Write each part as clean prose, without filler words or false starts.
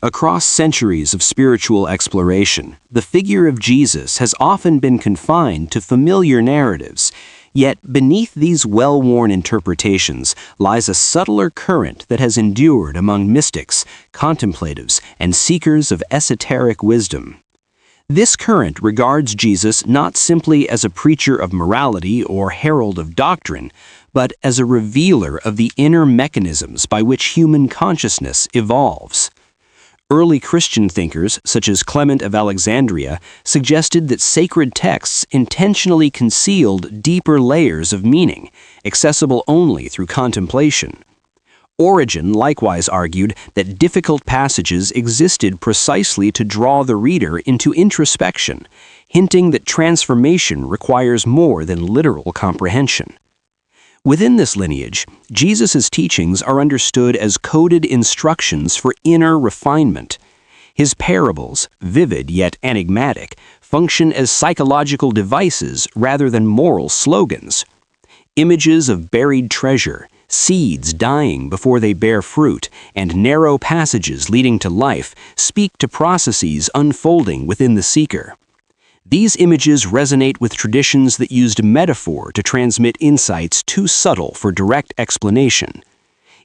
Across centuries of spiritual exploration, the figure of Jesus has often been confined to familiar narratives. Yet beneath these well-worn interpretations lies a subtler current that has endured among mystics, contemplatives, and seekers of esoteric wisdom. This current regards Jesus not simply as a preacher of morality or herald of doctrine, but as a revealer of the inner mechanisms by which human consciousness evolves. Early Christian thinkers, such as Clement of Alexandria, suggested that sacred texts intentionally concealed deeper layers of meaning, accessible only through contemplation. Origen likewise argued that difficult passages existed precisely to draw the reader into introspection, hinting that transformation requires more than literal comprehension. Within this lineage, Jesus' teachings are understood as coded instructions for inner refinement. His parables, vivid yet enigmatic, function as psychological devices rather than moral slogans. Images of buried treasure, seeds dying before they bear fruit, and narrow passages leading to life speak to processes unfolding within the seeker. These images resonate with traditions that used metaphor to transmit insights too subtle for direct explanation.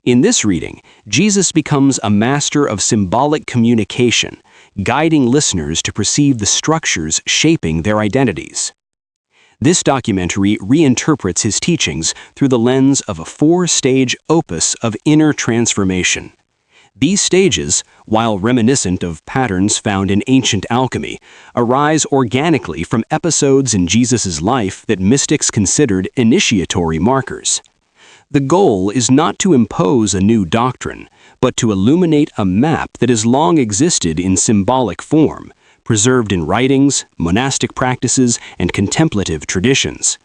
In this reading, Jesus becomes a master of symbolic communication, guiding listeners to perceive the structures shaping their identities. This documentary reinterprets his teachings through the lens of a four-stage opus of inner transformation. These stages, while reminiscent of patterns found in ancient alchemy, arise organically from episodes in Jesus' life that mystics considered initiatory markers. The goal is not to impose a new doctrine, but to illuminate a map that has long existed in symbolic form, preserved in writings, monastic practices, and contemplative traditions.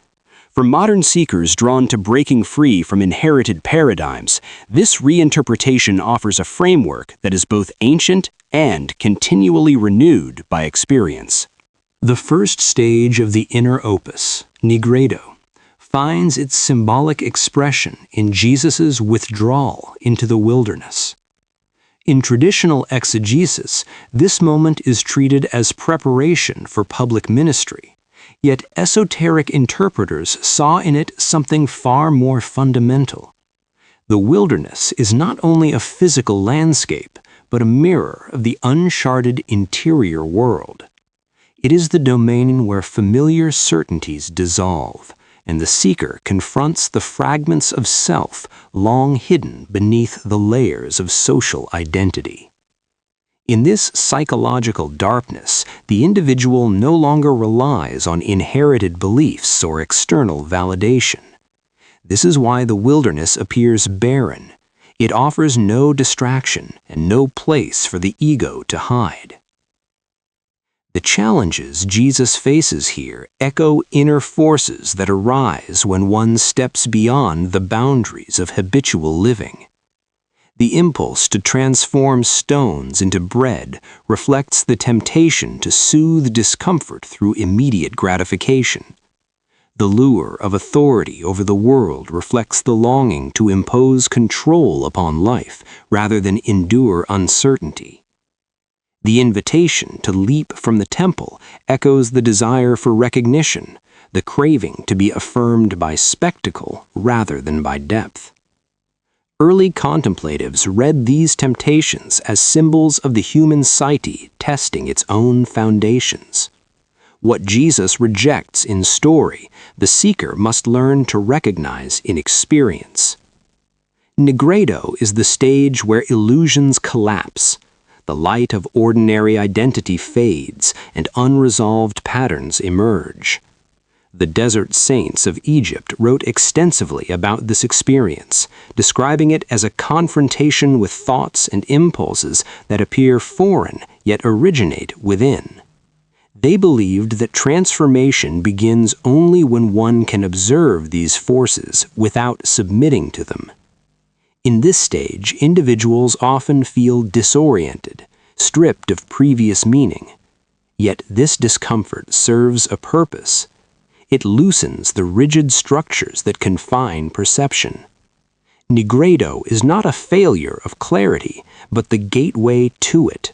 For modern seekers drawn to breaking free from inherited paradigms, this reinterpretation offers a framework that is both ancient and continually renewed by experience. The first stage of the inner opus, nigredo, finds its symbolic expression in Jesus' withdrawal into the wilderness. In traditional exegesis, this moment is treated as preparation for public ministry. Yet esoteric interpreters saw in it something far more fundamental. The wilderness is not only a physical landscape, but a mirror of the uncharted interior world. It is the domain where familiar certainties dissolve, and the seeker confronts the fragments of self long hidden beneath the layers of social identity. In this psychological darkness, the individual no longer relies on inherited beliefs or external validation. This is why the wilderness appears barren. It offers no distraction and no place for the ego to hide. The challenges Jesus faces here echo inner forces that arise when one steps beyond the boundaries of habitual living. The impulse to transform stones into bread reflects the temptation to soothe discomfort through immediate gratification. The lure of authority over the world reflects the longing to impose control upon life rather than endure uncertainty. The invitation to leap from the temple echoes the desire for recognition, the craving to be affirmed by spectacle rather than by depth. Early contemplatives read these temptations as symbols of the human psyche testing its own foundations. What Jesus rejects in story, the seeker must learn to recognize in experience. Nigredo is the stage where illusions collapse. The light of ordinary identity fades, and unresolved patterns emerge. The desert saints of Egypt wrote extensively about this experience, describing it as a confrontation with thoughts and impulses that appear foreign yet originate within. They believed that transformation begins only when one can observe these forces without submitting to them. In this stage, individuals often feel disoriented, stripped of previous meaning. Yet this discomfort serves a purpose. It loosens the rigid structures that confine perception. Nigredo is not a failure of clarity, but the gateway to it.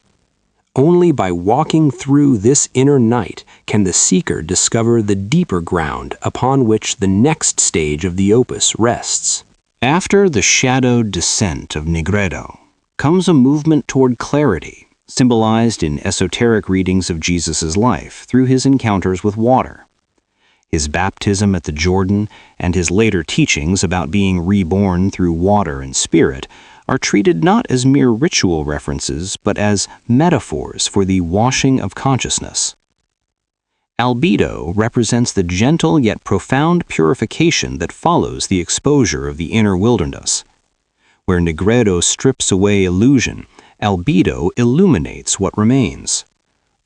Only by walking through this inner night can the seeker discover the deeper ground upon which the next stage of the opus rests. After the shadowed descent of Nigredo comes a movement toward clarity, symbolized in esoteric readings of Jesus' life through his encounters with water. His baptism at the Jordan and his later teachings about being reborn through water and spirit are treated not as mere ritual references, but as metaphors for the washing of consciousness. Albedo represents the gentle yet profound purification that follows the exposure of the inner wilderness. Where Nigredo strips away illusion, albedo illuminates what remains.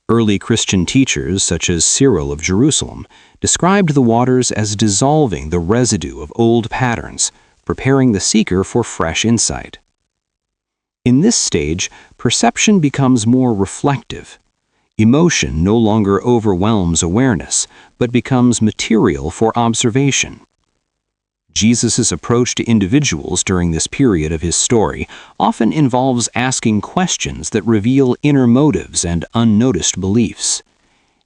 Early Christian teachers, such as Cyril of Jerusalem, described the waters as dissolving the residue of old patterns, preparing the seeker for fresh insight. In this stage, perception becomes more reflective. Emotion no longer overwhelms awareness, but becomes material for observation. Jesus' approach to individuals during this period of his story often involves asking questions that reveal inner motives and unnoticed beliefs.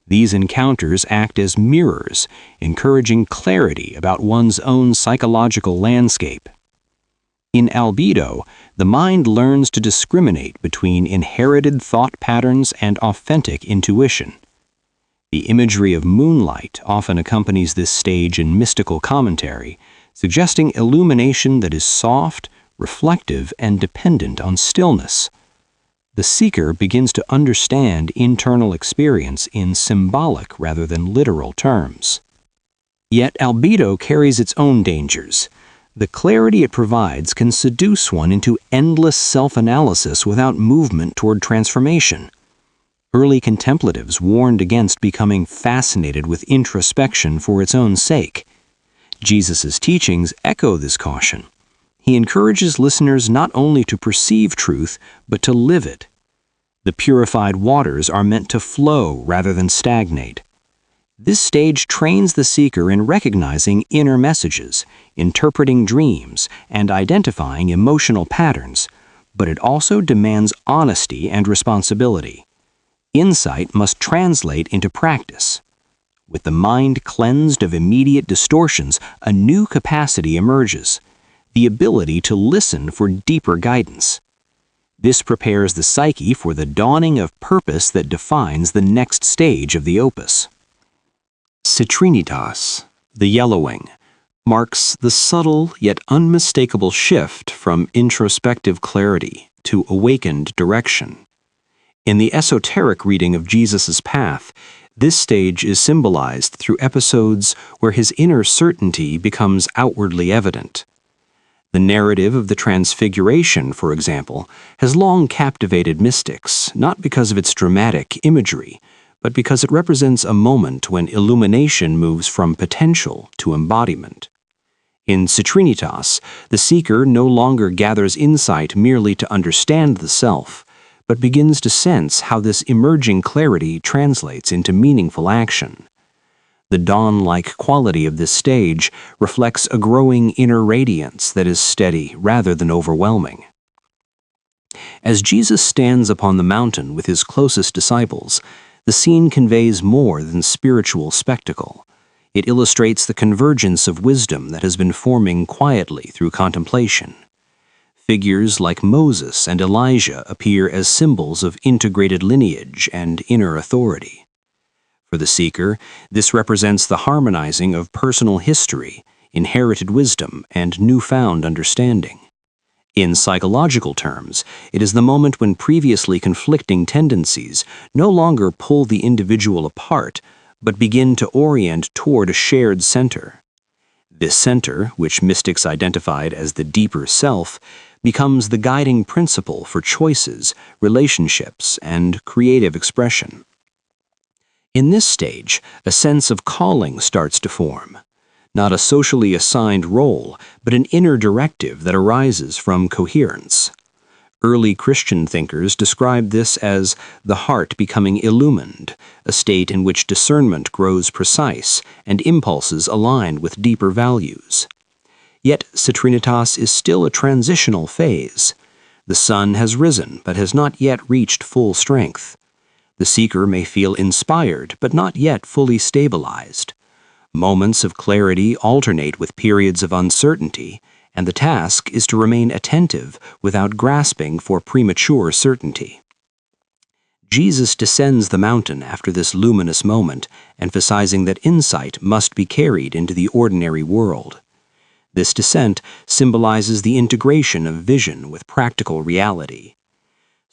These encounters act as mirrors, encouraging clarity about one's own psychological landscape. In albedo, the mind learns to discriminate between inherited thought patterns and authentic intuition. The imagery of moonlight often accompanies this stage in mystical commentary, suggesting illumination that is soft, reflective, and dependent on stillness. The seeker begins to understand internal experience in symbolic rather than literal terms. Yet albedo carries its own dangers. The clarity it provides can seduce one into endless self-analysis without movement toward transformation. Early contemplatives warned against becoming fascinated with introspection for its own sake. Jesus' teachings echo this caution. He encourages listeners not only to perceive truth, but to live it. The purified waters are meant to flow rather than stagnate. This stage trains the seeker in recognizing inner messages, interpreting dreams, and identifying emotional patterns, but it also demands honesty and responsibility. Insight must translate into practice. With the mind cleansed of immediate distortions, a new capacity emerges, the ability to listen for deeper guidance. This prepares the psyche for the dawning of purpose that defines the next stage of the opus. Citrinitas, the yellowing, marks the subtle yet unmistakable shift from introspective clarity to awakened direction. In the esoteric reading of Jesus' path, this stage is symbolized through episodes where his inner certainty becomes outwardly evident. The narrative of the Transfiguration, for example, has long captivated mystics, not because of its dramatic imagery, but because it represents a moment when illumination moves from potential to embodiment. In Citrinitas, the seeker no longer gathers insight merely to understand the self, but begins to sense how this emerging clarity translates into meaningful action. The dawn-like quality of this stage reflects a growing inner radiance that is steady rather than overwhelming. As Jesus stands upon the mountain with his closest disciples, the scene conveys more than spiritual spectacle. It illustrates the convergence of wisdom that has been forming quietly through contemplation. Figures like Moses and Elijah appear as symbols of integrated lineage and inner authority. For the seeker, this represents the harmonizing of personal history, inherited wisdom, and newfound understanding. In psychological terms, it is the moment when previously conflicting tendencies no longer pull the individual apart, but begin to orient toward a shared center. This center, which mystics identified as the deeper self, becomes the guiding principle for choices, relationships, and creative expression. In this stage, a sense of calling starts to form. Not a socially assigned role, but an inner directive that arises from coherence. Early Christian thinkers describe this as the heart becoming illumined, a state in which discernment grows precise and impulses aligned with deeper values. Yet Satrinitas is still a transitional phase. The sun has risen but has not yet reached full strength. The seeker may feel inspired but not yet fully stabilized. Moments of clarity alternate with periods of uncertainty, and the task is to remain attentive without grasping for premature certainty. Jesus descends the mountain after this luminous moment, emphasizing that insight must be carried into the ordinary world. This descent symbolizes the integration of vision with practical reality.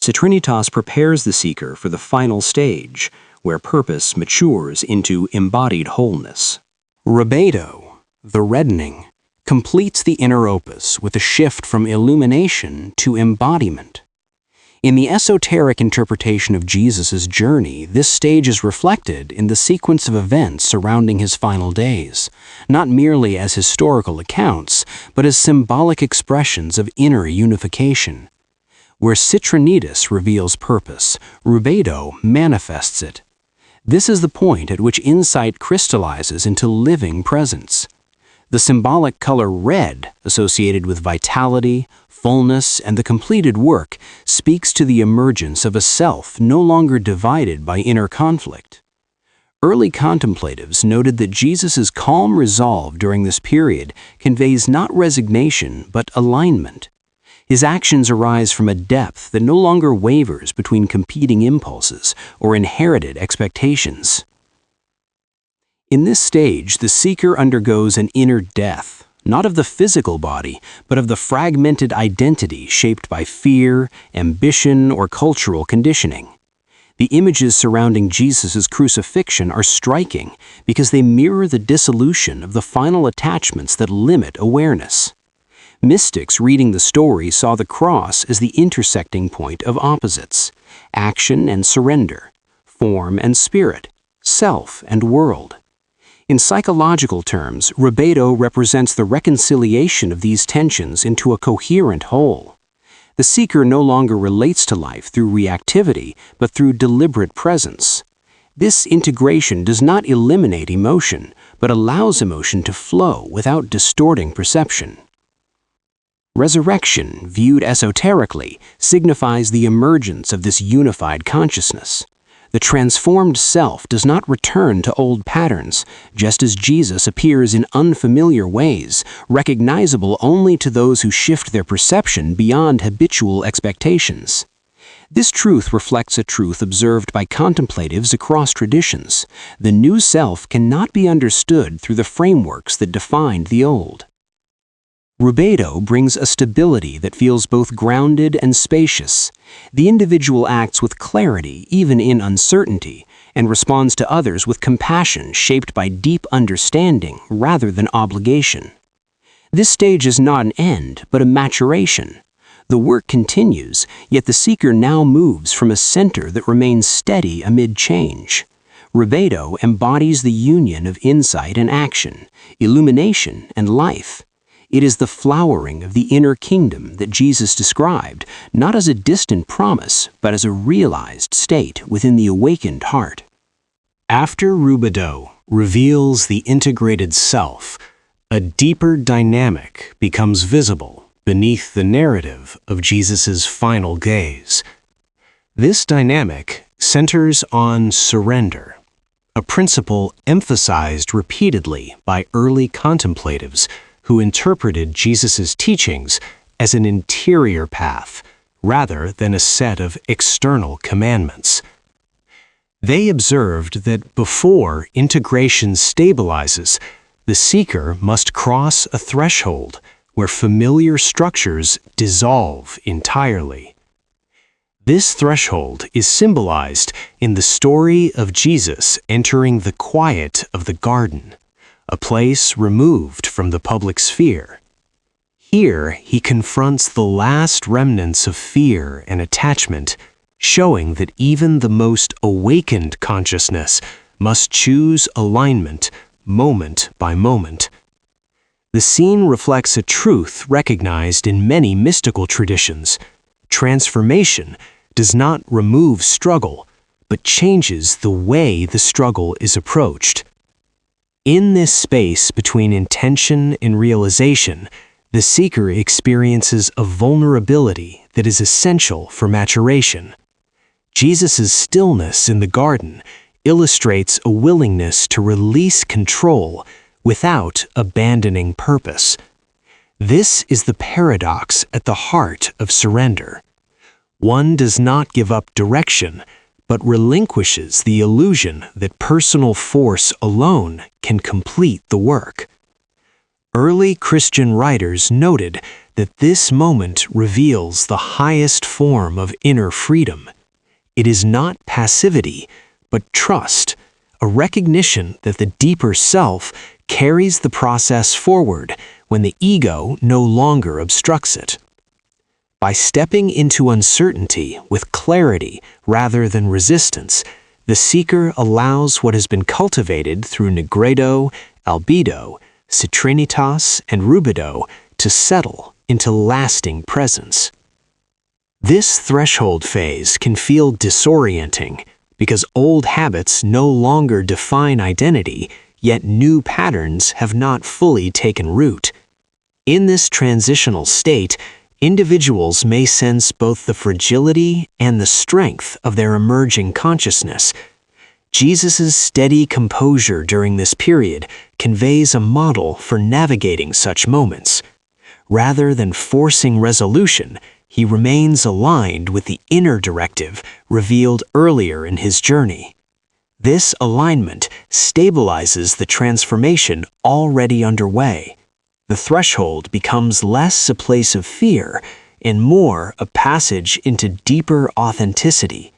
Satrinitas prepares the seeker for the final stage, where purpose matures into embodied wholeness. Rubedo, the reddening, completes the inner opus with a shift from illumination to embodiment. In the esoteric interpretation of Jesus' journey, this stage is reflected in the sequence of events surrounding his final days, not merely as historical accounts, but as symbolic expressions of inner unification. Where Satrinitas reveals purpose, Rubedo manifests it. This is the point at which insight crystallizes into living presence. The symbolic color red, associated with vitality, fullness, and the completed work, speaks to the emergence of a self no longer divided by inner conflict. Early contemplatives noted that Jesus' calm resolve during this period conveys not resignation but alignment. His actions arise from a depth that no longer wavers between competing impulses or inherited expectations. In this stage, the seeker undergoes an inner death, not of the physical body, but of the fragmented identity shaped by fear, ambition, or cultural conditioning. The images surrounding Jesus' crucifixion are striking because they mirror the dissolution of the final attachments that limit awareness. Mystics reading the story saw the cross as the intersecting point of opposites: action and surrender, form and spirit, self and world. In psychological terms, Rubedo represents the reconciliation of these tensions into a coherent whole. The seeker no longer relates to life through reactivity, but through deliberate presence. This integration does not eliminate emotion, but allows emotion to flow without distorting perception. Resurrection, viewed esoterically, signifies the emergence of this unified consciousness. The transformed self does not return to old patterns, just as Jesus appears in unfamiliar ways, recognizable only to those who shift their perception beyond habitual expectations. This truth reflects a truth observed by contemplatives across traditions. The new self cannot be understood through the frameworks that defined the old. Rubedo brings a stability that feels both grounded and spacious. The individual acts with clarity even in uncertainty, and responds to others with compassion shaped by deep understanding rather than obligation. This stage is not an end, but a maturation. The work continues, yet the seeker now moves from a center that remains steady amid change. Rubedo embodies the union of insight and action, illumination and life. It is the flowering of the inner kingdom that Jesus described, not as a distant promise, but as a realized state within the awakened heart. After Rubedo reveals the integrated self, a deeper dynamic becomes visible beneath the narrative of Jesus' final gaze. This dynamic centers on surrender, a principle emphasized repeatedly by early contemplatives who interpreted Jesus' teachings as an interior path rather than a set of external commandments. They observed that before integration stabilizes, the seeker must cross a threshold where familiar structures dissolve entirely. This threshold is symbolized in the story of Jesus entering the quiet of the garden, a place removed from the public sphere. Here, he confronts the last remnants of fear and attachment, showing that even the most awakened consciousness must choose alignment moment by moment. The scene reflects a truth recognized in many mystical traditions. Transformation does not remove struggle, but changes the way the struggle is approached. In this space between intention and realization, the seeker experiences a vulnerability that is essential for maturation. Jesus' stillness in the garden illustrates a willingness to release control without abandoning purpose. This is the paradox at the heart of surrender. One does not give up direction, but relinquishes the illusion that personal force alone can complete the work. Early Christian writers noted that this moment reveals the highest form of inner freedom. It is not passivity, but trust, a recognition that the deeper self carries the process forward when the ego no longer obstructs it. By stepping into uncertainty with clarity rather than resistance, the seeker allows what has been cultivated through nigredo, albedo, citrinitas, and rubido to settle into lasting presence. This threshold phase can feel disorienting because old habits no longer define identity, yet new patterns have not fully taken root. In this transitional state, individuals may sense both the fragility and the strength of their emerging consciousness. Jesus' steady composure during this period conveys a model for navigating such moments. Rather than forcing resolution, he remains aligned with the inner directive revealed earlier in his journey. This alignment stabilizes the transformation already underway. The threshold becomes less a place of fear and more a passage into deeper authenticity.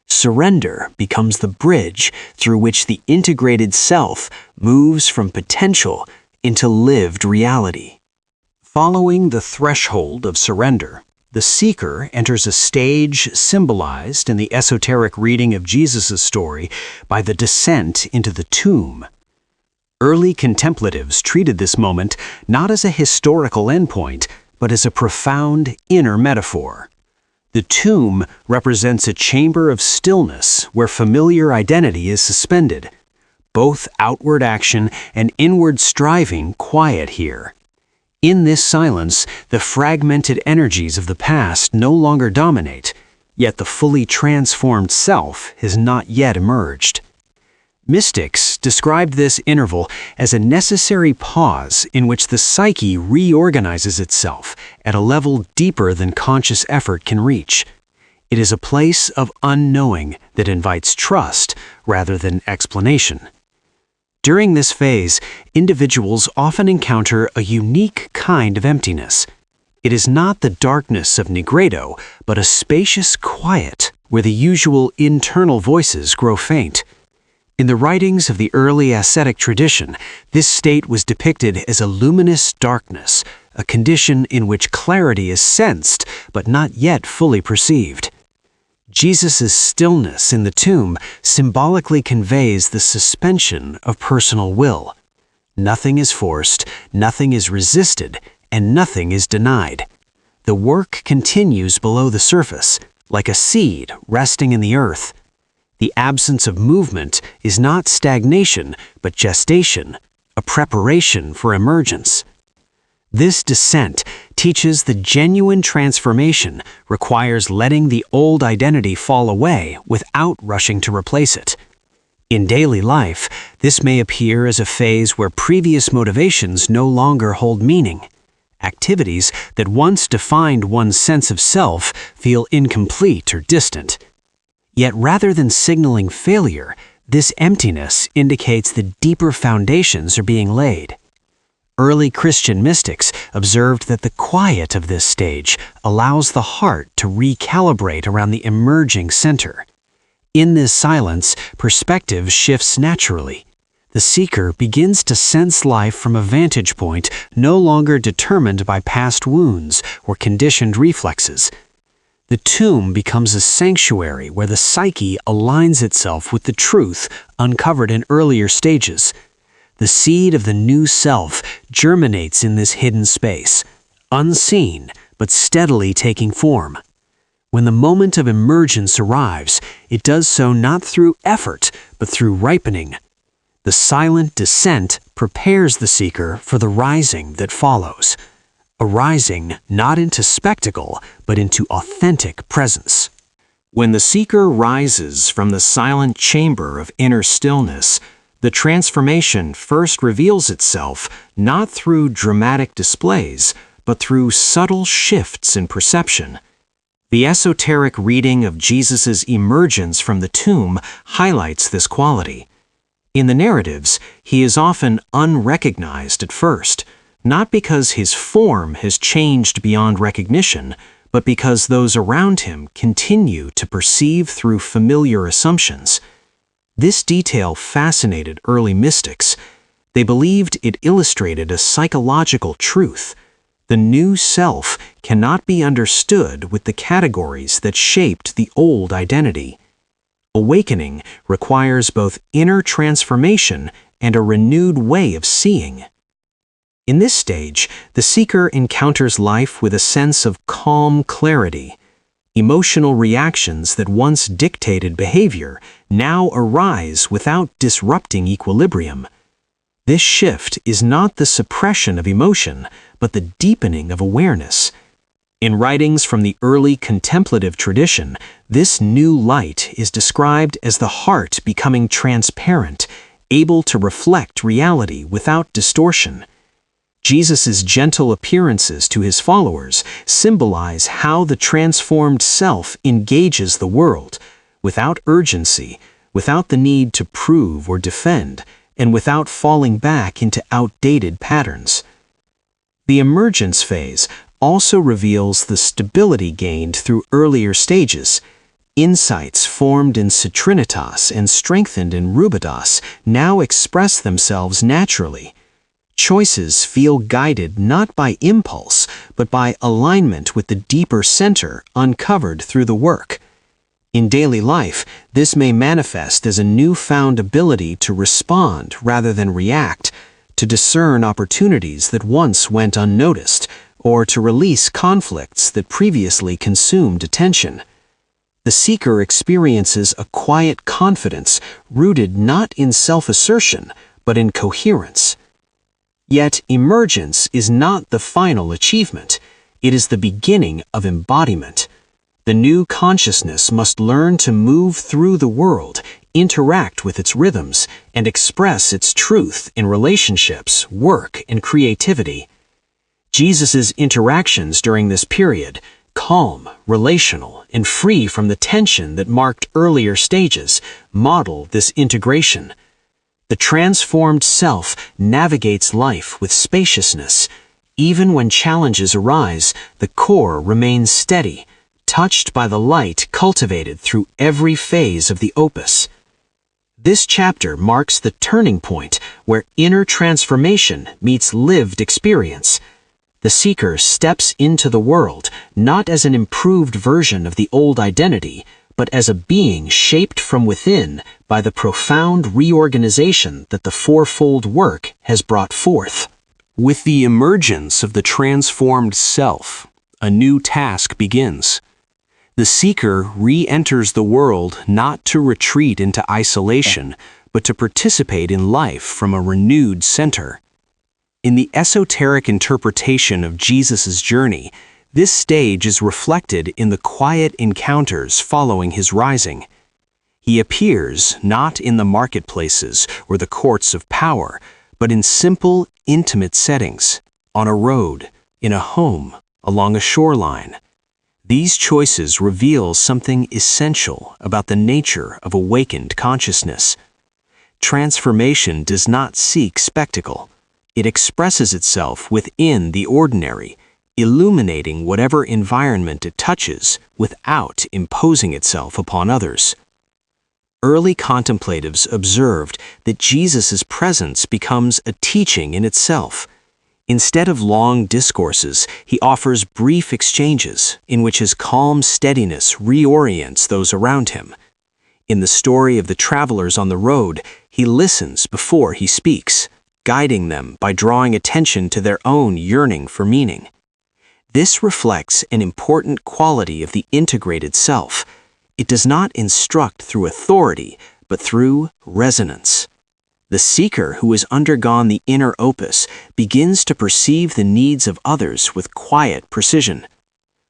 Surrender becomes the bridge through which the integrated self moves from potential into lived reality. Following the threshold of surrender, the seeker enters a stage symbolized in the esoteric reading of Jesus' story by the descent into the tomb. Early contemplatives treated this moment not as a historical endpoint, but as a profound inner metaphor. The tomb represents a chamber of stillness where familiar identity is suspended. Both outward action and inward striving quiet here. In this silence, the fragmented energies of the past no longer dominate, yet the fully transformed self has not yet emerged. Mystics described this interval as a necessary pause in which the psyche reorganizes itself at a level deeper than conscious effort can reach. It is a place of unknowing that invites trust rather than explanation. During this phase, individuals often encounter a unique kind of emptiness. It is not the darkness of nigredo, but a spacious quiet where the usual internal voices grow faint. In the writings of the early ascetic tradition, this state was depicted as a luminous darkness, a condition in which clarity is sensed but not yet fully perceived. Jesus' stillness in the tomb symbolically conveys the suspension of personal will. Nothing is forced, nothing is resisted, and nothing is denied. The work continues below the surface, like a seed resting in the earth. The absence of movement is not stagnation, but gestation, a preparation for emergence. This descent teaches the genuine transformation requires letting the old identity fall away without rushing to replace it. In daily life, this may appear as a phase where previous motivations no longer hold meaning. Activities that once defined one's sense of self feel incomplete or distant. Yet rather than signaling failure, this emptiness indicates that deeper foundations are being laid. Early Christian mystics observed that the quiet of this stage allows the heart to recalibrate around the emerging center. In this silence, perspective shifts naturally. The seeker begins to sense life from a vantage point no longer determined by past wounds or conditioned reflexes. The tomb becomes a sanctuary where the psyche aligns itself with the truth uncovered in earlier stages. The seed of the new self germinates in this hidden space, unseen but steadily taking form. When the moment of emergence arrives, it does so not through effort but through ripening. The silent descent prepares the seeker for the rising that follows, a rising not into spectacle, but into authentic presence. When the seeker rises from the silent chamber of inner stillness, the transformation first reveals itself not through dramatic displays, but through subtle shifts in perception. The esoteric reading of Jesus' emergence from the tomb highlights this quality. In the narratives, he is often unrecognized at first, not because his form has changed beyond recognition, but because those around him continue to perceive through familiar assumptions. This detail fascinated early mystics. They believed it illustrated a psychological truth. The new self cannot be understood with the categories that shaped the old identity. Awakening requires both inner transformation and a renewed way of seeing. In this stage, the seeker encounters life with a sense of calm clarity. Emotional reactions that once dictated behavior now arise without disrupting equilibrium. This shift is not the suppression of emotion, but the deepening of awareness. In writings from the early contemplative tradition, this new light is described as the heart becoming transparent, able to reflect reality without distortion. Jesus' gentle appearances to his followers symbolize how the transformed self engages the world, without urgency, without the need to prove or defend, and without falling back into outdated patterns. The emergence phase also reveals the stability gained through earlier stages. Insights formed in citrinitas and strengthened in rubidas now express themselves naturally. Choices feel guided not by impulse, but by alignment with the deeper center uncovered through the work. In daily life, this may manifest as a newfound ability to respond rather than react, to discern opportunities that once went unnoticed, or to release conflicts that previously consumed attention. The seeker experiences a quiet confidence rooted not in self-assertion, but in coherence. Yet emergence is not the final achievement. It is the beginning of embodiment. The new consciousness must learn to move through the world, interact with its rhythms, and express its truth in relationships, work, and creativity. Jesus' interactions during this period, calm, relational, and free from the tension that marked earlier stages, model this integration. The transformed self navigates life with spaciousness. Even when challenges arise, the core remains steady, touched by the light cultivated through every phase of the opus. This chapter marks the turning point where inner transformation meets lived experience. The seeker steps into the world not as an improved version of the old identity, but as a being shaped from within by the profound reorganization that the fourfold work has brought forth. With the emergence of the transformed self, a new task begins. The seeker re-enters the world not to retreat into isolation, but to participate in life from a renewed center. In the esoteric interpretation of Jesus' journey, this stage is reflected in the quiet encounters following his rising. He appears not in the marketplaces or the courts of power, but in simple, intimate settings, on a road, in a home, along a shoreline. These choices reveal something essential about the nature of awakened consciousness. Transformation does not seek spectacle. It expresses itself within the ordinary, illuminating whatever environment it touches without imposing itself upon others. Early contemplatives observed that Jesus' presence becomes a teaching in itself. Instead of long discourses, he offers brief exchanges in which his calm steadiness reorients those around him. In the story of the travelers on the road, he listens before he speaks, guiding them by drawing attention to their own yearning for meaning. This reflects an important quality of the integrated self. It does not instruct through authority, but through resonance. The seeker who has undergone the inner opus begins to perceive the needs of others with quiet precision.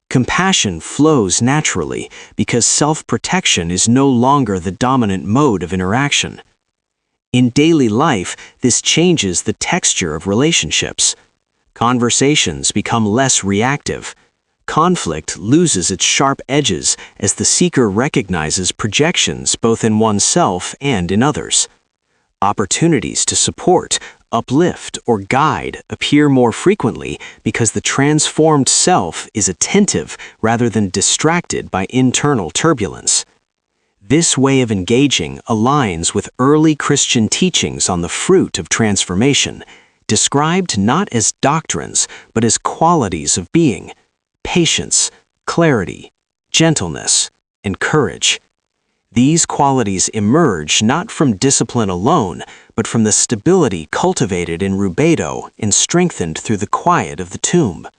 Compassion flows naturally because self-protection is no longer the dominant mode of interaction. In daily life, this changes the texture of relationships. Conversations become less reactive. Conflict loses its sharp edges as the seeker recognizes projections both in oneself and in others. Opportunities to support, uplift, or guide appear more frequently because the transformed self is attentive rather than distracted by internal turbulence. This way of engaging aligns with early Christian teachings on the fruit of transformation, described not as doctrines but as qualities of being: patience, clarity, gentleness, and courage. These qualities emerge not from discipline alone, but from the stability cultivated in rubedo and strengthened through the quiet of the tomb.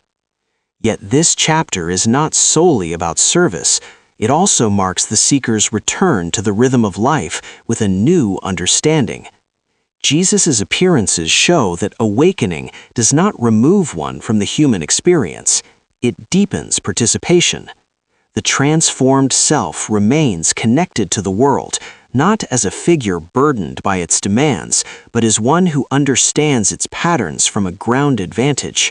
Yet this chapter is not solely about service. It also marks the seeker's return to the rhythm of life with a new understanding. Jesus' appearances show that awakening does not remove one from the human experience. It deepens participation. The transformed self remains connected to the world, not as a figure burdened by its demands, but as one who understands its patterns from a grounded vantage.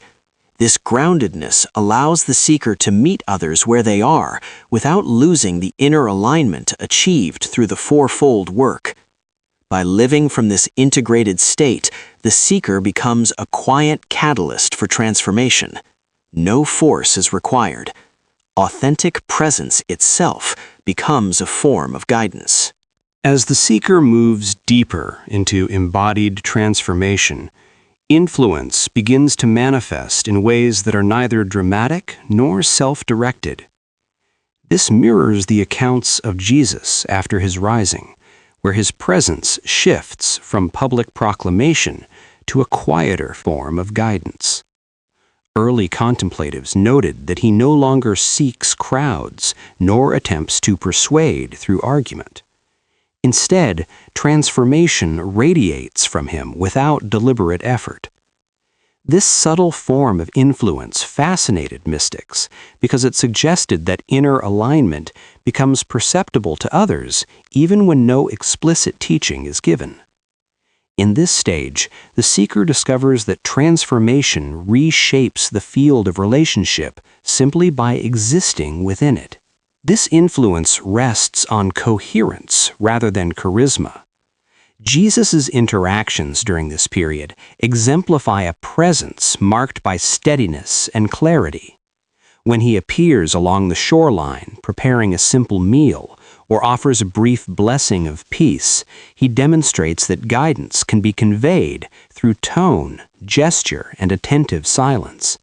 This groundedness allows the seeker to meet others where they are, without losing the inner alignment achieved through the fourfold work. By living from this integrated state, the seeker becomes a quiet catalyst for transformation. No force is required. Authentic presence itself becomes a form of guidance. As the seeker moves deeper into embodied transformation, influence begins to manifest in ways that are neither dramatic nor self-directed. This mirrors the accounts of Jesus after his rising, where his presence shifts from public proclamation to a quieter form of guidance. Early contemplatives noted that he no longer seeks crowds nor attempts to persuade through argument. Instead, transformation radiates from him without deliberate effort. This subtle form of influence fascinated mystics because it suggested that inner alignment becomes perceptible to others even when no explicit teaching is given. In this stage, the seeker discovers that transformation reshapes the field of relationship simply by existing within it. This influence rests on coherence rather than charisma. Jesus' interactions during this period exemplify a presence marked by steadiness and clarity. When he appears along the shoreline preparing a simple meal or offers a brief blessing of peace, he demonstrates that guidance can be conveyed through tone, gesture, and attentive silence.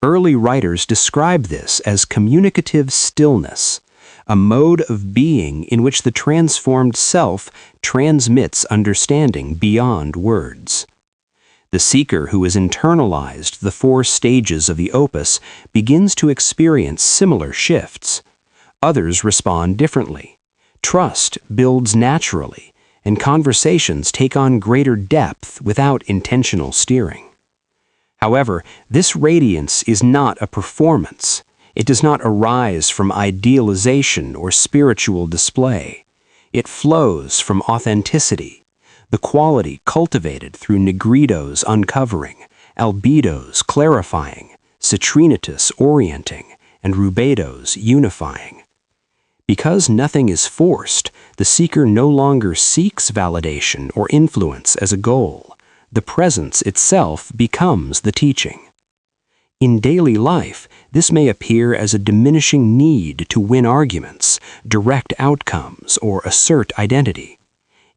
Early writers describe this as communicative stillness, a mode of being in which the transformed self transmits understanding beyond words. The seeker who has internalized the 4 stages of the opus begins to experience similar shifts. Others respond differently. Trust builds naturally, and conversations take on greater depth without intentional steering. However, this radiance is not a performance. It does not arise from idealization or spiritual display. It flows from authenticity, the quality cultivated through nigridos uncovering, albedos clarifying, citrinitas orienting, and rubedos unifying. Because nothing is forced, the seeker no longer seeks validation or influence as a goal. The presence itself becomes the teaching. In daily life, this may appear as a diminishing need to win arguments, direct outcomes, or assert identity.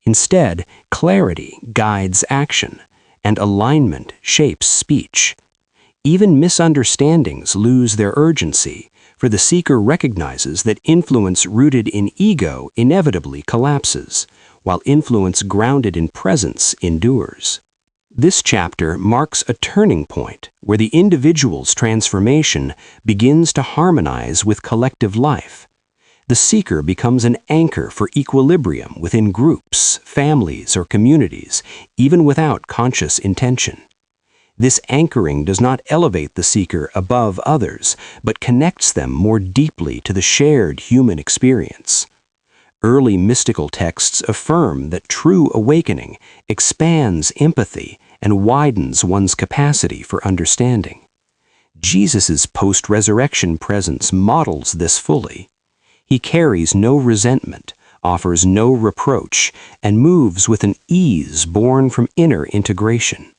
Instead, clarity guides action, and alignment shapes speech. Even misunderstandings lose their urgency, for the seeker recognizes that influence rooted in ego inevitably collapses, while influence grounded in presence endures. This chapter marks a turning point where the individual's transformation begins to harmonize with collective life. the seeker becomes an anchor for equilibrium within groups, families, or communities, even without conscious intention. This anchoring does not elevate the seeker above others, but connects them more deeply to the shared human experience. Early mystical texts affirm that true awakening expands empathy and widens one's capacity for understanding. Jesus' post-resurrection presence models this fully. He carries no resentment, offers no reproach, and moves with an ease born from inner integration.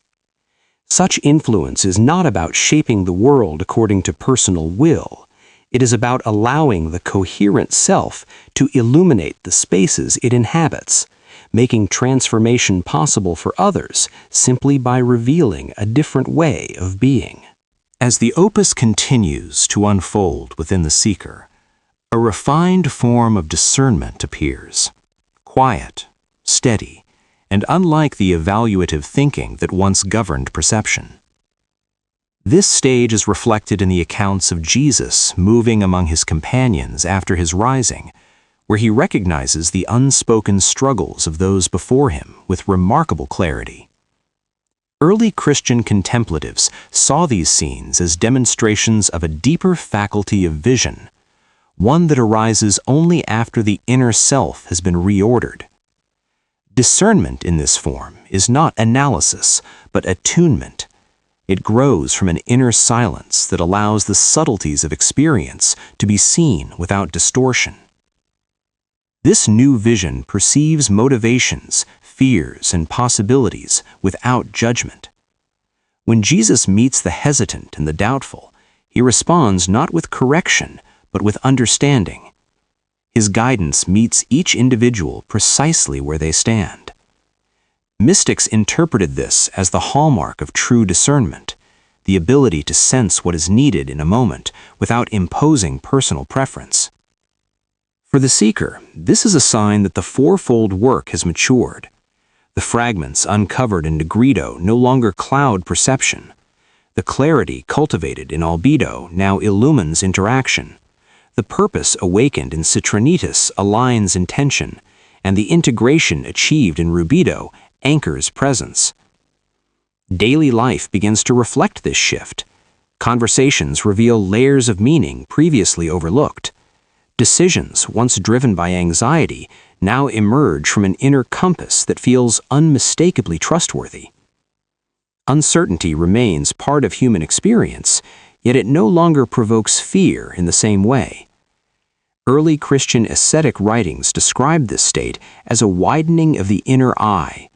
Such influence is not about shaping the world according to personal will. It is about allowing the coherent self to illuminate the spaces it inhabits, making transformation possible for others simply by revealing a different way of being. As the opus continues to unfold within the seeker, a refined form of discernment appears, quiet, steady, and unlike the evaluative thinking that once governed perception. This stage is reflected in the accounts of Jesus moving among his companions after his rising, where he recognizes the unspoken struggles of those before him with remarkable clarity. Early Christian contemplatives saw these scenes as demonstrations of a deeper faculty of vision, one that arises only after the inner self has been reordered. Discernment in this form is not analysis, but attunement. It grows from an inner silence that allows the subtleties of experience to be seen without distortion. This new vision perceives motivations, fears, and possibilities without judgment. When Jesus meets the hesitant and the doubtful, he responds not with correction, but with understanding. His guidance meets each individual precisely where they stand. Mystics interpreted this as the hallmark of true discernment, the ability to sense what is needed in a moment without imposing personal preference. For the seeker, this is a sign that the fourfold work has matured. The fragments uncovered in Negredo no longer cloud perception. The clarity cultivated in albedo now illumines interaction. The purpose awakened in citronitis aligns intention, and the integration achieved in rubido anchors presence. Daily life begins to reflect this shift. Conversations reveal layers of meaning previously overlooked. Decisions, once driven by anxiety, now emerge from an inner compass that feels unmistakably trustworthy. Uncertainty remains part of human experience, yet it no longer provokes fear in the same way. Early Christian ascetic writings described this state as a widening of the inner eye,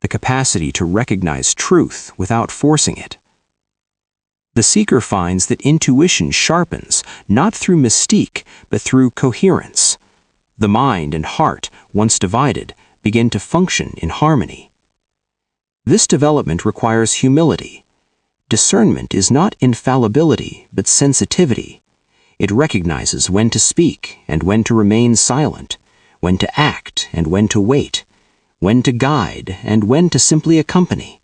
the capacity to recognize truth without forcing it. The seeker finds that intuition sharpens not through mystique, but through coherence. The mind and heart, once divided, begin to function in harmony. This development requires humility. Discernment is not infallibility, but sensitivity. It recognizes when to speak and when to remain silent, when to act and when to wait, when to guide and when to simply accompany.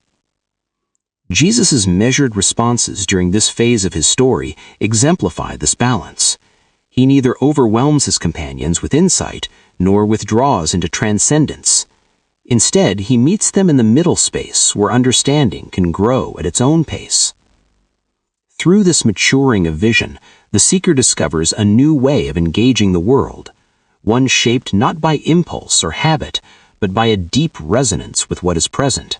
Jesus' measured responses during this phase of his story exemplify this balance. He neither overwhelms his companions with insight nor withdraws into transcendence. Instead, he meets them in the middle space where understanding can grow at its own pace. Through this maturing of vision, the seeker discovers a new way of engaging the world, one shaped not by impulse or habit, but by a deep resonance with what is present.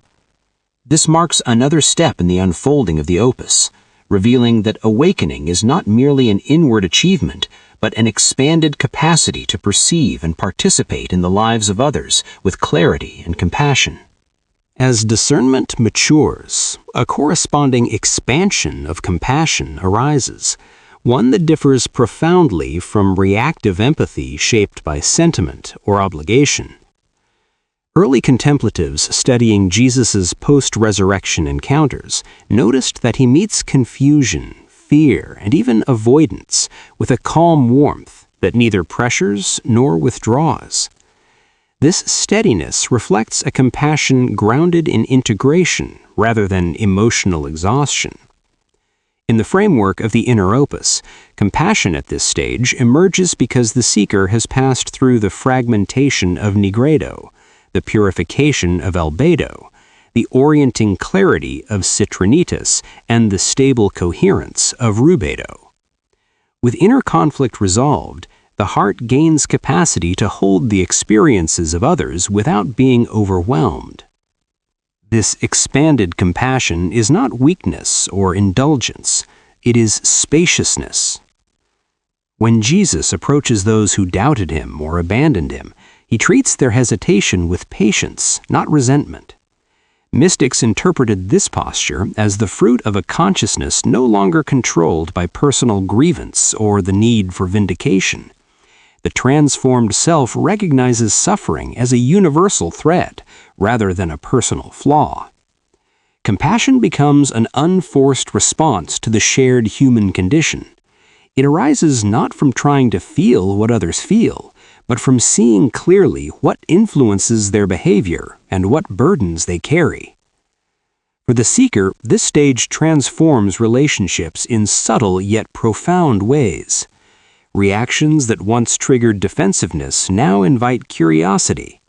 This marks another step in the unfolding of the opus, revealing that awakening is not merely an inward achievement, but an expanded capacity to perceive and participate in the lives of others with clarity and compassion. As discernment matures, a corresponding expansion of compassion arises, one that differs profoundly from reactive empathy shaped by sentiment or obligation. Early contemplatives studying Jesus' post-resurrection encounters noticed that he meets confusion, fear, and even avoidance with a calm warmth that neither pressures nor withdraws. This steadiness reflects a compassion grounded in integration rather than emotional exhaustion. In the framework of the inner opus, compassion at this stage emerges because the seeker has passed through the fragmentation of nigredo, the purification of albedo, the orienting clarity of citrinitas, and the stable coherence of rubedo. With inner conflict resolved, the heart gains capacity to hold the experiences of others without being overwhelmed. This expanded compassion is not weakness or indulgence, it is spaciousness. When Jesus approaches those who doubted him or abandoned him, he treats their hesitation with patience, not resentment. Mystics interpreted this posture as the fruit of a consciousness no longer controlled by personal grievance or the need for vindication. The transformed self recognizes suffering as a universal threat rather than a personal flaw. Compassion becomes an unforced response to the shared human condition. It arises not from trying to feel what others feel, but from seeing clearly what influences their behavior and what burdens they carry. For the seeker, this stage transforms relationships in subtle yet profound ways. Reactions that once triggered defensiveness now invite curiosity.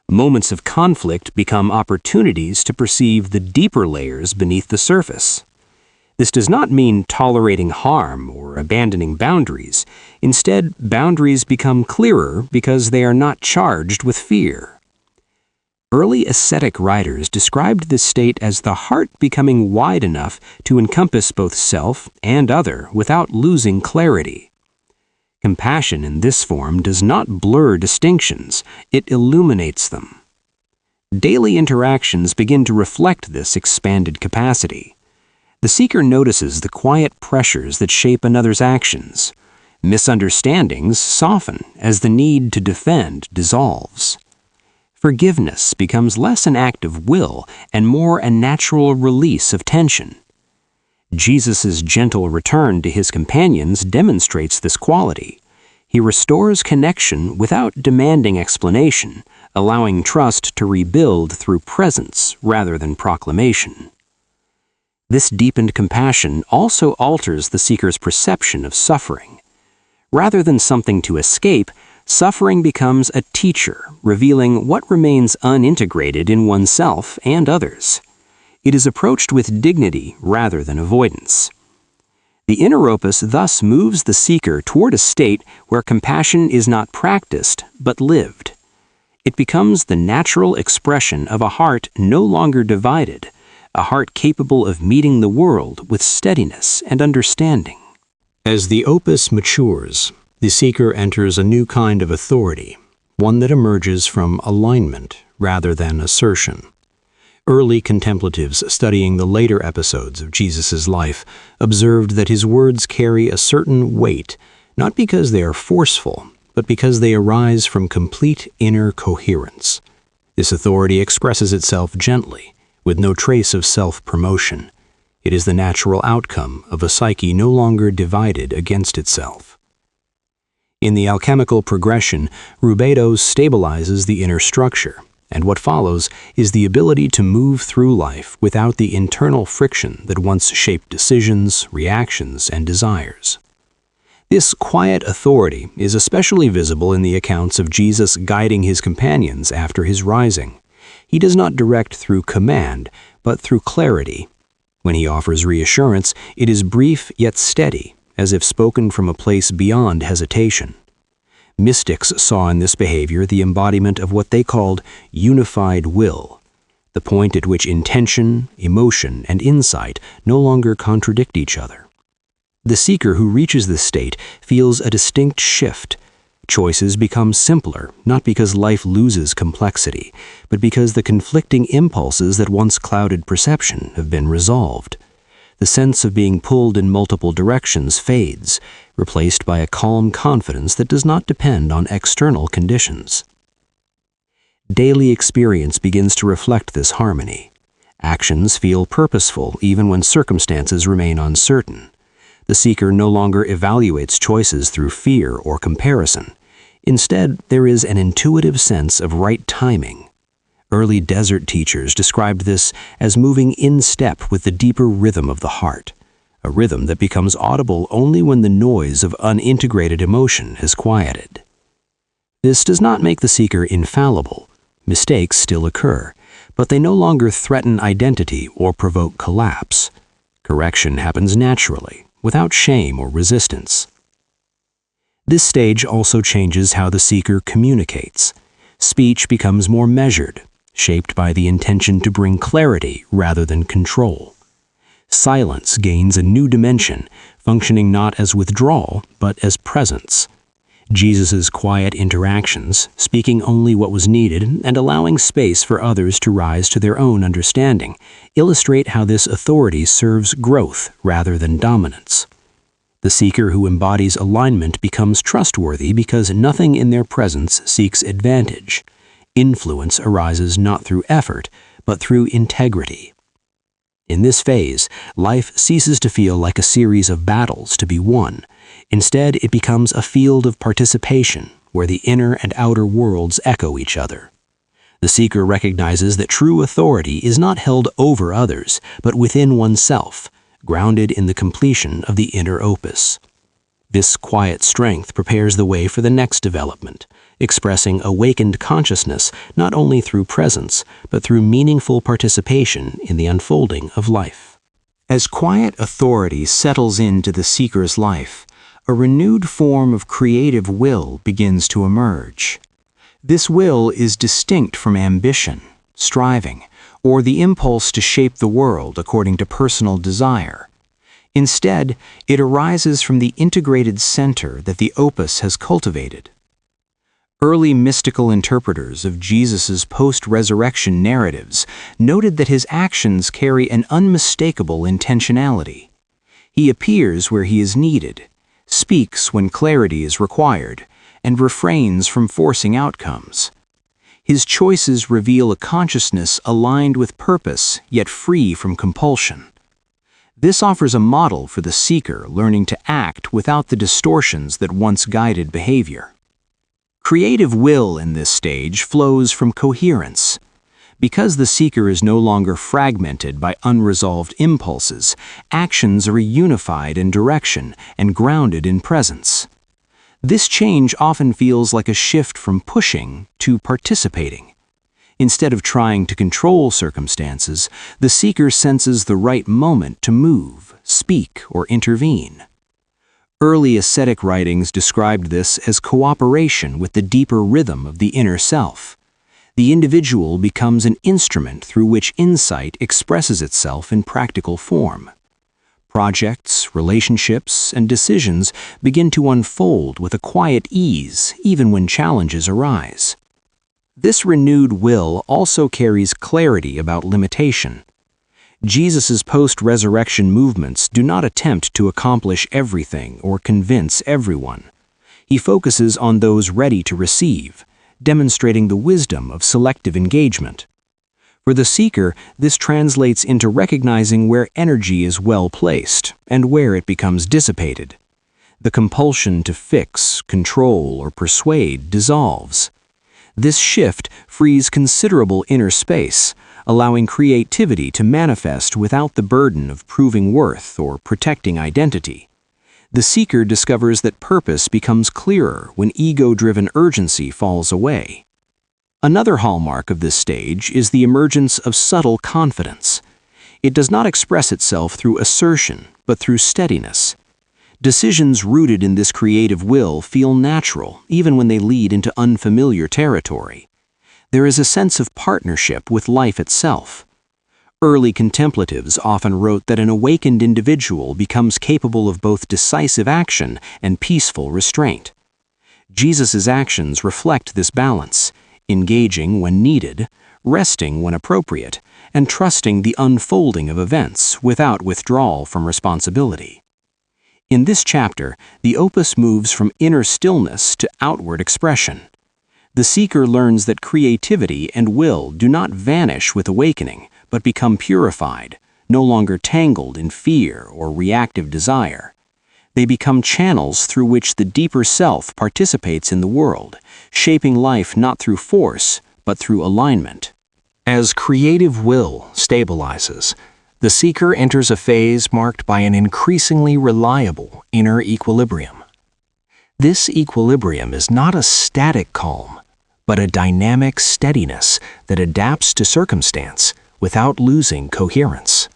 Moments of conflict become opportunities to perceive the deeper layers beneath the surface. This does not mean tolerating harm or abandoning boundaries. Instead, boundaries become clearer because they are not charged with fear. Early ascetic writers described this state as the heart becoming wide enough to encompass both self and other without losing clarity. Compassion in this form does not blur distinctions, it illuminates them. Daily interactions begin to reflect this expanded capacity. The seeker notices the quiet pressures that shape another's actions. Misunderstandings soften as the need to defend dissolves. Forgiveness becomes less an act of will and more a natural release of tension. Jesus' gentle return to his companions demonstrates this quality. He restores connection without demanding explanation, allowing trust to rebuild through presence rather than proclamation. This deepened compassion also alters the seeker's perception of suffering. Rather than something to escape, suffering becomes a teacher, revealing what remains unintegrated in oneself and others. It is approached with dignity rather than avoidance. The inner opus thus moves the seeker toward a state where compassion is not practiced but lived. It becomes the natural expression of a heart no longer divided, a heart capable of meeting the world with steadiness and understanding. As the opus matures, the seeker enters a new kind of authority, one that emerges from alignment rather than assertion. Early contemplatives studying the later episodes of Jesus' life observed that his words carry a certain weight, not because they are forceful, but because they arise from complete inner coherence. This authority expresses itself gently, with no trace of self-promotion. It is the natural outcome of a psyche no longer divided against itself. In the alchemical progression, rubedo stabilizes the inner structure, and what follows is the ability to move through life without the internal friction that once shaped decisions, reactions, and desires. This quiet authority is especially visible in the accounts of Jesus guiding his companions after his rising. He does not direct through command, but through clarity. When he offers reassurance, it is brief yet steady, as if spoken from a place beyond hesitation. Mystics saw in this behavior the embodiment of what they called unified will, the point at which intention, emotion, and insight no longer contradict each other. The seeker who reaches this state feels a distinct shift. Choices become simpler, not because life loses complexity, but because the conflicting impulses that once clouded perception have been resolved. The sense of being pulled in multiple directions fades, replaced by a calm confidence that does not depend on external conditions. Daily experience begins to reflect this harmony. Actions feel purposeful even when circumstances remain uncertain. The seeker no longer evaluates choices through fear or comparison. Instead, there is an intuitive sense of right timing. Early desert teachers described this as moving in step with the deeper rhythm of the heart, a rhythm that becomes audible only when the noise of unintegrated emotion is quieted. This does not make the seeker infallible. Mistakes still occur, but they no longer threaten identity or provoke collapse. Correction happens naturally, without shame or resistance. This stage also changes how the seeker communicates. Speech becomes more measured, shaped by the intention to bring clarity rather than control. Silence gains a new dimension, functioning not as withdrawal, but as presence. Jesus' quiet interactions, speaking only what was needed and allowing space for others to rise to their own understanding, illustrate how this authority serves growth rather than dominance. The seeker who embodies alignment becomes trustworthy because nothing in their presence seeks advantage. Influence arises not through effort, but through integrity. In this phase, life ceases to feel like a series of battles to be won. Instead, it becomes a field of participation where the inner and outer worlds echo each other. The seeker recognizes that true authority is not held over others, but within oneself, grounded in the completion of the inner opus. This quiet strength prepares the way for the next development, expressing awakened consciousness not only through presence, but through meaningful participation in the unfolding of life. As quiet authority settles into the seeker's life, a renewed form of creative will begins to emerge. This will is distinct from ambition, striving, or the impulse to shape the world according to personal desire. Instead, it arises from the integrated center that the opus has cultivated. Early mystical interpreters of Jesus' post-resurrection narratives noted that his actions carry an unmistakable intentionality. He appears where he is needed, speaks when clarity is required, and refrains from forcing outcomes. His choices reveal a consciousness aligned with purpose, yet free from compulsion. This offers a model for the seeker learning to act without the distortions that once guided behavior. Creative will in this stage flows from coherence. Because the seeker is no longer fragmented by unresolved impulses, actions are unified in direction and grounded in presence. This change often feels like a shift from pushing to participating. Instead of trying to control circumstances, the seeker senses the right moment to move, speak, or intervene. Early ascetic writings described this as cooperation with the deeper rhythm of the inner self. The individual becomes an instrument through which insight expresses itself in practical form. Projects, relationships, and decisions begin to unfold with a quiet ease even when challenges arise. This renewed will also carries clarity about limitation. Jesus' post-resurrection movements do not attempt to accomplish everything or convince everyone. He focuses on those ready to receive, demonstrating the wisdom of selective engagement. For the seeker, this translates into recognizing where energy is well placed and where it becomes dissipated. The compulsion to fix, control, or persuade dissolves. This shift frees considerable inner space, allowing creativity to manifest without the burden of proving worth or protecting identity. The seeker discovers that purpose becomes clearer when ego-driven urgency falls away. Another hallmark of this stage is the emergence of subtle confidence. It does not express itself through assertion, but through steadiness. Decisions rooted in this creative will feel natural, even when they lead into unfamiliar territory. There is a sense of partnership with life itself. Early contemplatives often wrote that an awakened individual becomes capable of both decisive action and peaceful restraint. Jesus' actions reflect this balance, engaging when needed, resting when appropriate, and trusting the unfolding of events without withdrawal from responsibility. In this chapter, the opus moves from inner stillness to outward expression. The seeker learns that creativity and will do not vanish with awakening, but become purified, no longer tangled in fear or reactive desire. They become channels through which the deeper self participates in the world, shaping life not through force, but through alignment. As creative will stabilizes, the seeker enters a phase marked by an increasingly reliable inner equilibrium. This equilibrium is not a static calm, but a dynamic steadiness that adapts to circumstance without losing coherence.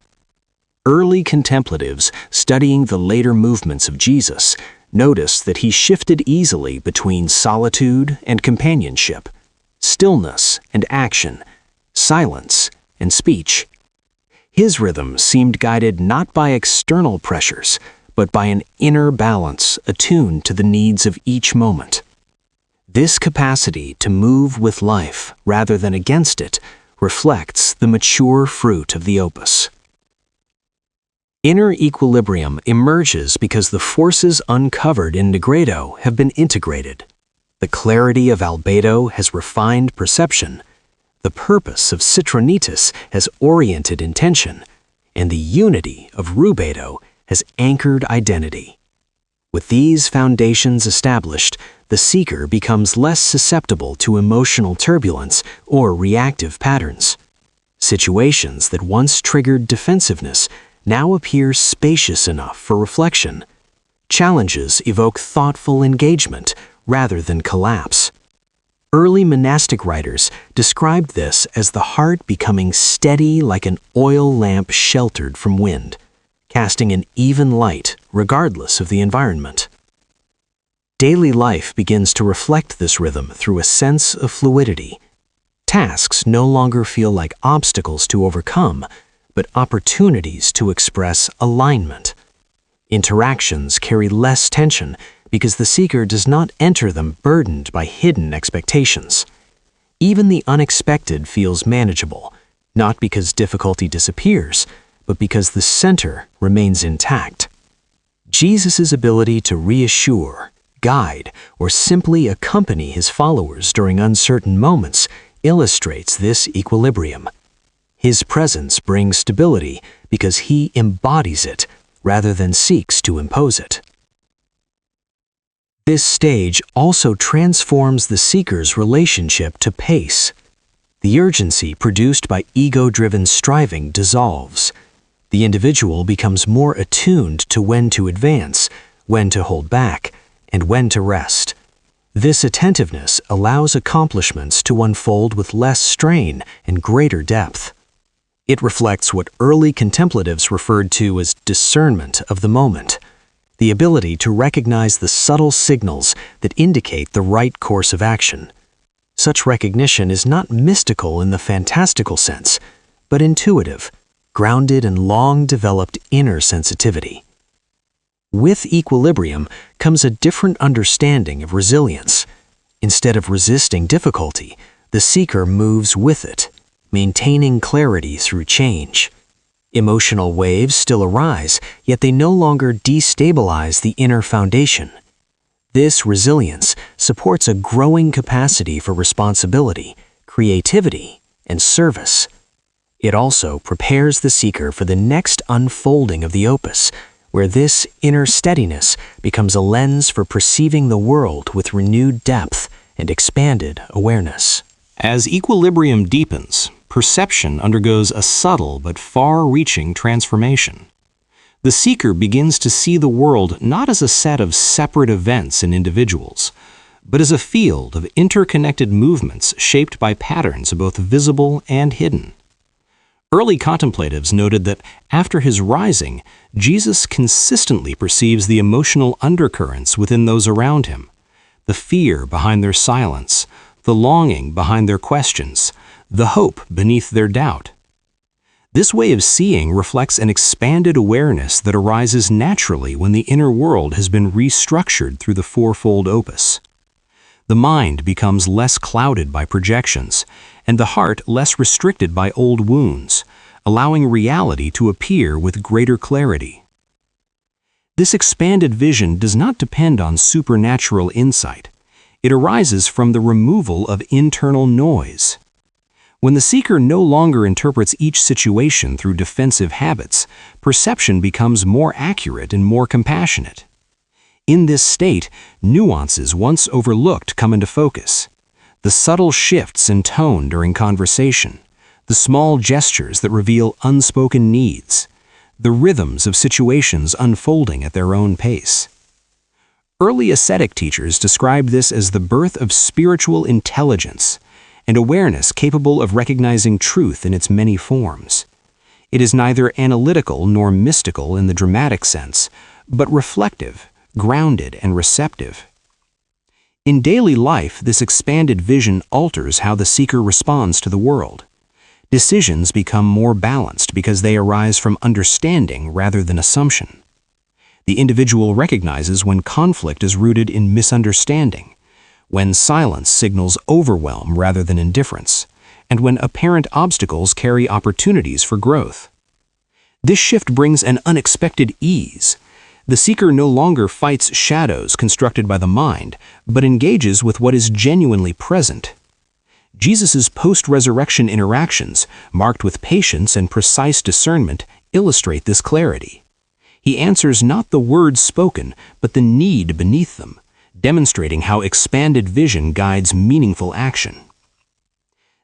Early contemplatives studying the later movements of Jesus noticed that he shifted easily between solitude and companionship, stillness and action, silence and speech. His rhythm seemed guided not by external pressures, but by an inner balance attuned to the needs of each moment. This capacity to move with life rather than against it reflects the mature fruit of the opus. Inner equilibrium emerges because the forces uncovered in Nigredo have been integrated. The clarity of albedo has refined perception, the purpose of citronitis has oriented intention, and the unity of rubedo has anchored identity. With these foundations established, the seeker becomes less susceptible to emotional turbulence or reactive patterns. Situations that once triggered defensiveness now appear spacious enough for reflection. Challenges evoke thoughtful engagement rather than collapse. Early monastic writers described this as the heart becoming steady like an oil lamp sheltered from wind, casting an even light regardless of the environment. Daily life begins to reflect this rhythm through a sense of fluidity. Tasks no longer feel like obstacles to overcome, but opportunities to express alignment. Interactions carry less tension because the seeker does not enter them burdened by hidden expectations. Even the unexpected feels manageable, not because difficulty disappears, but because the center remains intact. Jesus' ability to reassure, guide, or simply accompany his followers during uncertain moments illustrates this equilibrium. His presence brings stability because he embodies it rather than seeks to impose it. This stage also transforms the seeker's relationship to pace. The urgency produced by ego-driven striving dissolves. The individual becomes more attuned to when to advance, when to hold back, and when to rest. This attentiveness allows accomplishments to unfold with less strain and greater depth. It reflects what early contemplatives referred to as discernment of the moment, the ability to recognize the subtle signals that indicate the right course of action. Such recognition is not mystical in the fantastical sense, but intuitive, grounded in long-developed inner sensitivity. With equilibrium comes a different understanding of resilience. Instead of resisting difficulty, the seeker moves with it, maintaining clarity through change. Emotional waves still arise, yet they no longer destabilize the inner foundation. This resilience supports a growing capacity for responsibility, creativity, and service. It also prepares the seeker for the next unfolding of the opus, where this inner steadiness becomes a lens for perceiving the world with renewed depth and expanded awareness. As equilibrium deepens, perception undergoes a subtle but far-reaching transformation. The seeker begins to see the world not as a set of separate events and individuals, but as a field of interconnected movements shaped by patterns both visible and hidden. Early contemplatives noted that after his rising, Jesus consistently perceives the emotional undercurrents within those around him, the fear behind their silence, the longing behind their questions, the hope beneath their doubt. This way of seeing reflects an expanded awareness that arises naturally when the inner world has been restructured through the fourfold opus. The mind becomes less clouded by projections, and the heart less restricted by old wounds, allowing reality to appear with greater clarity. This expanded vision does not depend on supernatural insight. It arises from the removal of internal noise. When the seeker no longer interprets each situation through defensive habits, perception becomes more accurate and more compassionate. In this state, nuances once overlooked come into focus. The subtle shifts in tone during conversation, the small gestures that reveal unspoken needs, the rhythms of situations unfolding at their own pace. Early ascetic teachers described this as the birth of spiritual intelligence and awareness capable of recognizing truth in its many forms. It is neither analytical nor mystical in the dramatic sense, but reflective, grounded, and receptive. In daily life, this expanded vision alters how the seeker responds to the world. Decisions become more balanced because they arise from understanding rather than assumption. The individual recognizes when conflict is rooted in misunderstanding, when silence signals overwhelm rather than indifference, and when apparent obstacles carry opportunities for growth. This shift brings an unexpected ease. The seeker no longer fights shadows constructed by the mind, but engages with what is genuinely present. Jesus' post-resurrection interactions, marked with patience and precise discernment, illustrate this clarity. He answers not the words spoken, but the need beneath them, demonstrating how expanded vision guides meaningful action.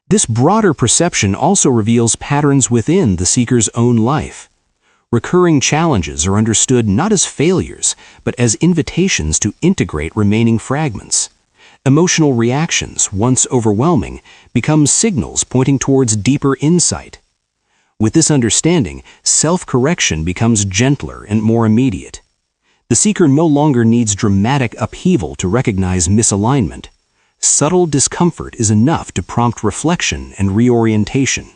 This broader perception also reveals patterns within the seeker's own life. Recurring challenges are understood not as failures, but as invitations to integrate remaining fragments. Emotional reactions, once overwhelming, become signals pointing towards deeper insight. With this understanding, self-correction becomes gentler and more immediate. The seeker no longer needs dramatic upheaval to recognize misalignment. Subtle discomfort is enough to prompt reflection and reorientation.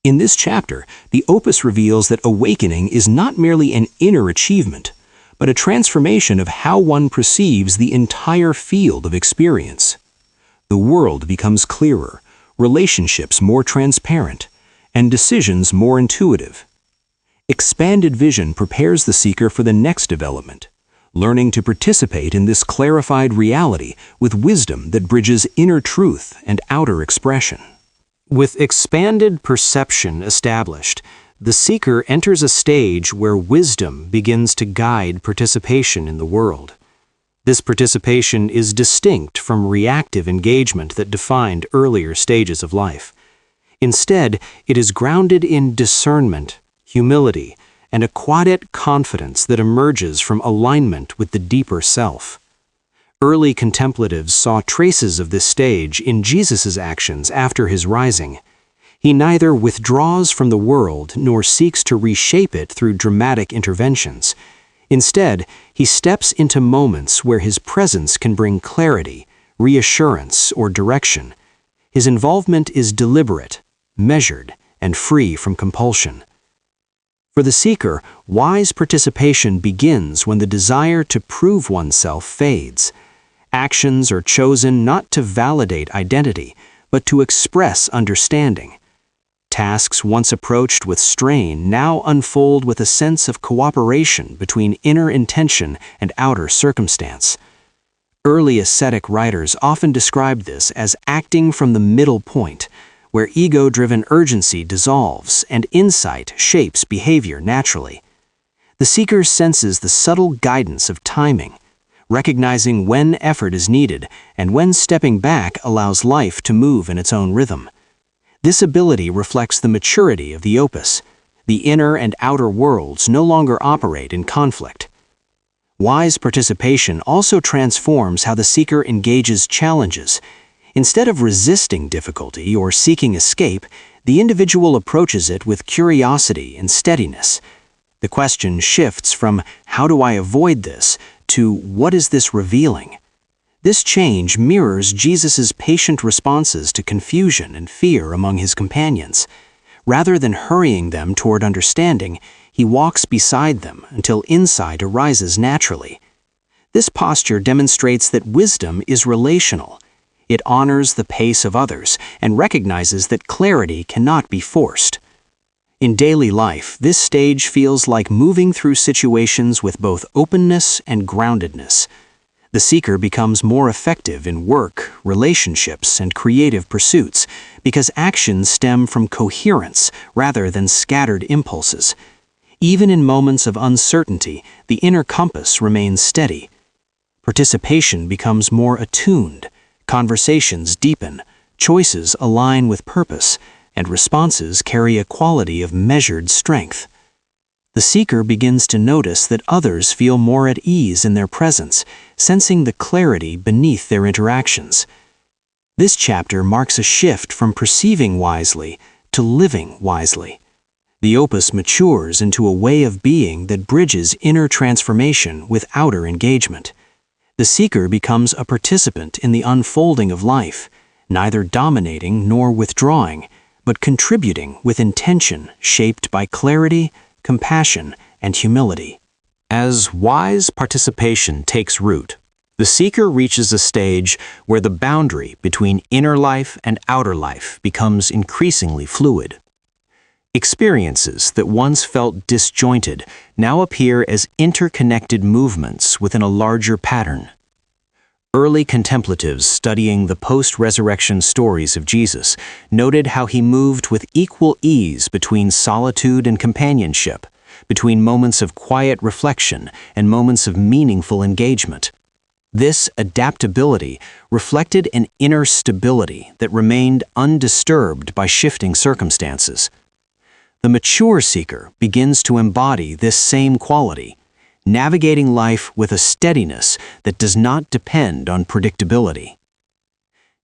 In this chapter, the Opus reveals that awakening is not merely an inner achievement, but a transformation of how one perceives the entire field of experience. The world becomes clearer, relationships more transparent, and decisions more intuitive. Expanded vision prepares the seeker for the next development, learning to participate in this clarified reality with wisdom that bridges inner truth and outer expression. With expanded perception established, the seeker enters a stage where wisdom begins to guide participation in the world. This participation is distinct from reactive engagement that defined earlier stages of life. Instead, it is grounded in discernment, humility, and a quiet confidence that emerges from alignment with the deeper self. Early contemplatives saw traces of this stage in Jesus' actions after his rising. He neither withdraws from the world nor seeks to reshape it through dramatic interventions. Instead, he steps into moments where his presence can bring clarity, reassurance, or direction. His involvement is deliberate, measured, and free from compulsion. For the seeker, wise participation begins when the desire to prove oneself fades. Actions are chosen not to validate identity, but to express understanding. Tasks once approached with strain now unfold with a sense of cooperation between inner intention and outer circumstance. Early ascetic writers often describe this as acting from the middle point, where ego-driven urgency dissolves and insight shapes behavior naturally. The seeker senses the subtle guidance of timing, recognizing when effort is needed and when stepping back allows life to move in its own rhythm. This ability reflects the maturity of the Opus. The inner and outer worlds no longer operate in conflict. Wise participation also transforms how the seeker engages challenges. Instead of resisting difficulty or seeking escape, the individual approaches it with curiosity and steadiness. The question shifts from, "How do I avoid this?" to, "What is this revealing?" This change mirrors Jesus' patient responses to confusion and fear among his companions. Rather than hurrying them toward understanding, he walks beside them until insight arises naturally. This posture demonstrates that wisdom is relational. It honors the pace of others and recognizes that clarity cannot be forced. In daily life, this stage feels like moving through situations with both openness and groundedness. The seeker becomes more effective in work, relationships, and creative pursuits because actions stem from coherence rather than scattered impulses. Even in moments of uncertainty, the inner compass remains steady. Participation becomes more attuned. Conversations deepen, choices align with purpose, and responses carry a quality of measured strength. The seeker begins to notice that others feel more at ease in their presence, sensing the clarity beneath their interactions. This chapter marks a shift from perceiving wisely to living wisely. The opus matures into a way of being that bridges inner transformation with outer engagement. The seeker becomes a participant in the unfolding of life, neither dominating nor withdrawing, but contributing with intention shaped by clarity, compassion, and humility. As wise participation takes root, the seeker reaches a stage where the boundary between inner life and outer life becomes increasingly fluid. Experiences that once felt disjointed now appear as interconnected movements within a larger pattern. Early contemplatives studying the post-resurrection stories of Jesus noted how he moved with equal ease between solitude and companionship, between moments of quiet reflection and moments of meaningful engagement. This adaptability reflected an inner stability that remained undisturbed by shifting circumstances. The mature seeker begins to embody this same quality, navigating life with a steadiness that does not depend on predictability.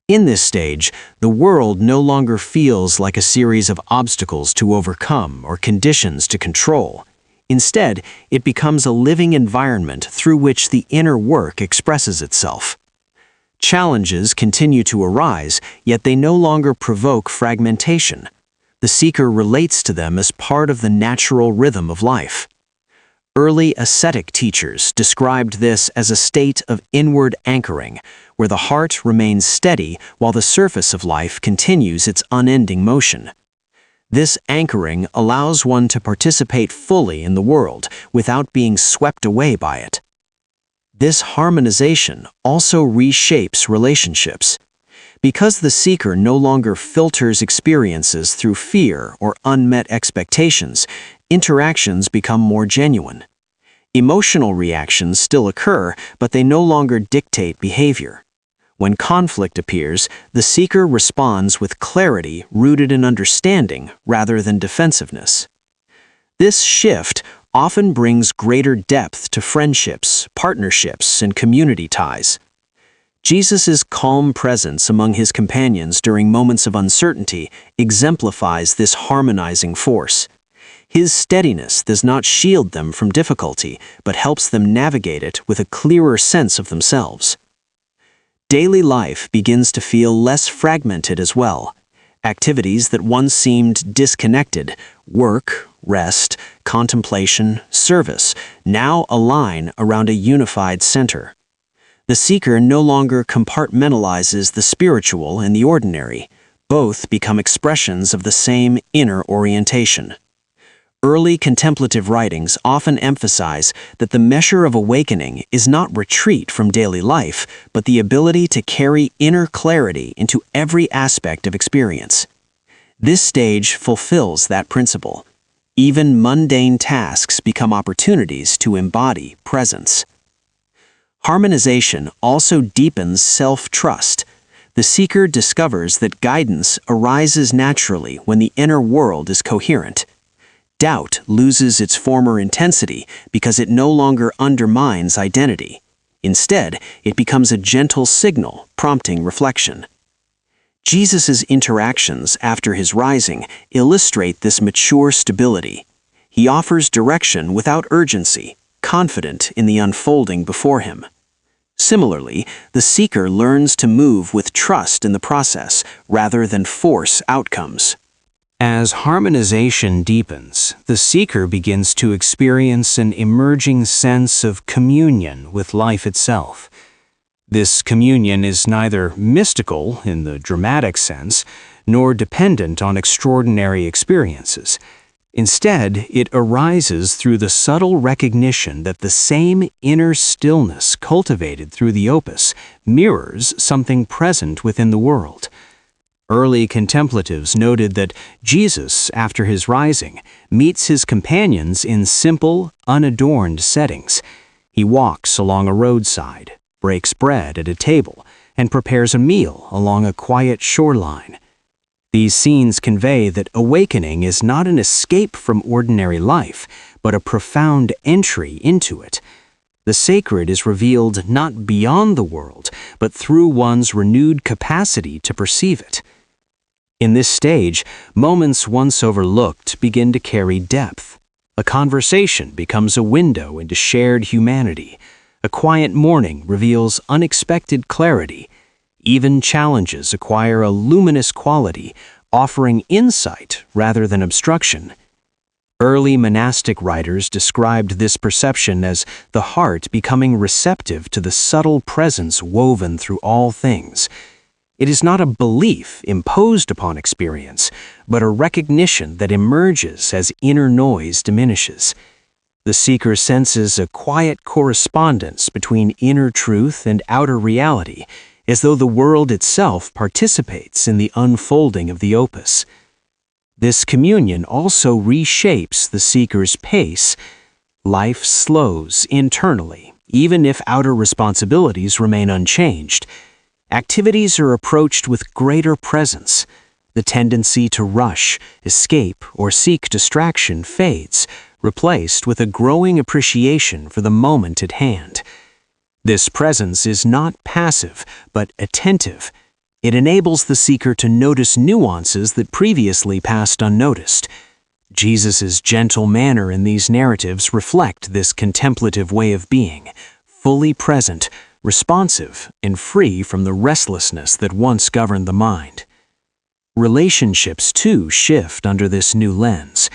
In this stage, the world no longer feels like a series of obstacles to overcome or conditions to control. Instead, it becomes a living environment through which the inner work expresses itself. Challenges continue to arise, yet they no longer provoke fragmentation. The seeker relates to them as part of the natural rhythm of life. Early ascetic teachers described this as a state of inward anchoring, where the heart remains steady while the surface of life continues its unending motion. This anchoring allows one to participate fully in the world without being swept away by it. This harmonization also reshapes relationships. Because the seeker no longer filters experiences through fear or unmet expectations, interactions become more genuine. Emotional reactions still occur, but they no longer dictate behavior. When conflict appears, the seeker responds with clarity rooted in understanding rather than defensiveness. This shift often brings greater depth to friendships, partnerships, and community ties. Jesus' calm presence among his companions during moments of uncertainty exemplifies this harmonizing force. His steadiness does not shield them from difficulty, but helps them navigate it with a clearer sense of themselves. Daily life begins to feel less fragmented as well. Activities that once seemed disconnected, work, rest, contemplation, service, now align around a unified center. The seeker no longer compartmentalizes the spiritual and the ordinary. Both become expressions of the same inner orientation. Early contemplative writings often emphasize that the measure of awakening is not retreat from daily life, but the ability to carry inner clarity into every aspect of experience. This stage fulfills that principle. Even mundane tasks become opportunities to embody presence. Harmonization also deepens self-trust. The seeker discovers that guidance arises naturally when the inner world is coherent. Doubt loses its former intensity because it no longer undermines identity. Instead, it becomes a gentle signal, prompting reflection. Jesus' interactions after his rising illustrate this mature stability. He offers direction without urgency, confident in the unfolding before him. Similarly, the seeker learns to move with trust in the process rather than force outcomes. As harmonization deepens, the seeker begins to experience an emerging sense of communion with life itself. This communion is neither mystical in the dramatic sense, nor dependent on extraordinary experiences. Instead, it arises through the subtle recognition that the same inner stillness cultivated through the opus mirrors something present within the world. Early contemplatives noted that Jesus, after his rising, meets his companions in simple, unadorned settings. He walks along a roadside, breaks bread at a table, and prepares a meal along a quiet shoreline. These scenes convey that awakening is not an escape from ordinary life, but a profound entry into it. The sacred is revealed not beyond the world, but through one's renewed capacity to perceive it. In this stage, moments once overlooked begin to carry depth. A conversation becomes a window into shared humanity. A quiet morning reveals unexpected clarity. Even challenges acquire a luminous quality, offering insight rather than obstruction. Early monastic writers described this perception as the heart becoming receptive to the subtle presence woven through all things. It is not a belief imposed upon experience, but a recognition that emerges as inner noise diminishes. The seeker senses a quiet correspondence between inner truth and outer reality, as though the world itself participates in the unfolding of the opus. This communion also reshapes the seeker's pace. Life slows internally, even if outer responsibilities remain unchanged. Activities are approached with greater presence. The tendency to rush, escape, or seek distraction fades, replaced with a growing appreciation for the moment at hand. This presence is not passive, but attentive. It enables the seeker to notice nuances that previously passed unnoticed. Jesus' gentle manner in these narratives reflect this contemplative way of being, fully present, responsive, and free from the restlessness that once governed the mind. Relationships, too, shift under this new lens.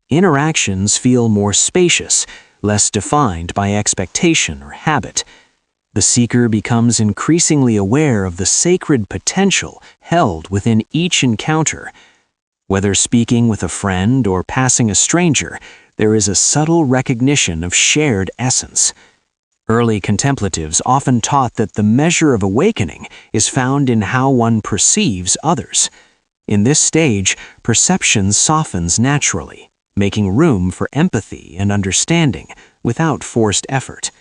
Interactions feel more spacious, less defined by expectation or habit. The seeker becomes increasingly aware of the sacred potential held within each encounter. Whether speaking with a friend or passing a stranger, there is a subtle recognition of shared essence. Early contemplatives often taught that the measure of awakening is found in how one perceives others. In this stage, perception softens naturally, making room for empathy and understanding without forced effort.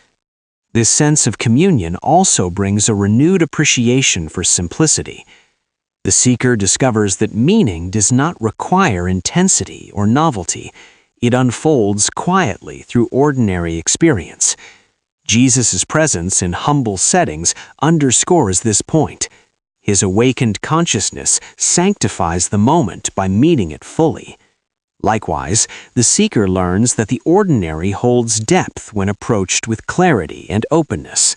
This sense of communion also brings a renewed appreciation for simplicity. The seeker discovers that meaning does not require intensity or novelty. It unfolds quietly through ordinary experience. Jesus' presence in humble settings underscores this point. His awakened consciousness sanctifies the moment by meeting it fully. Likewise, the seeker learns that the ordinary holds depth when approached with clarity and openness.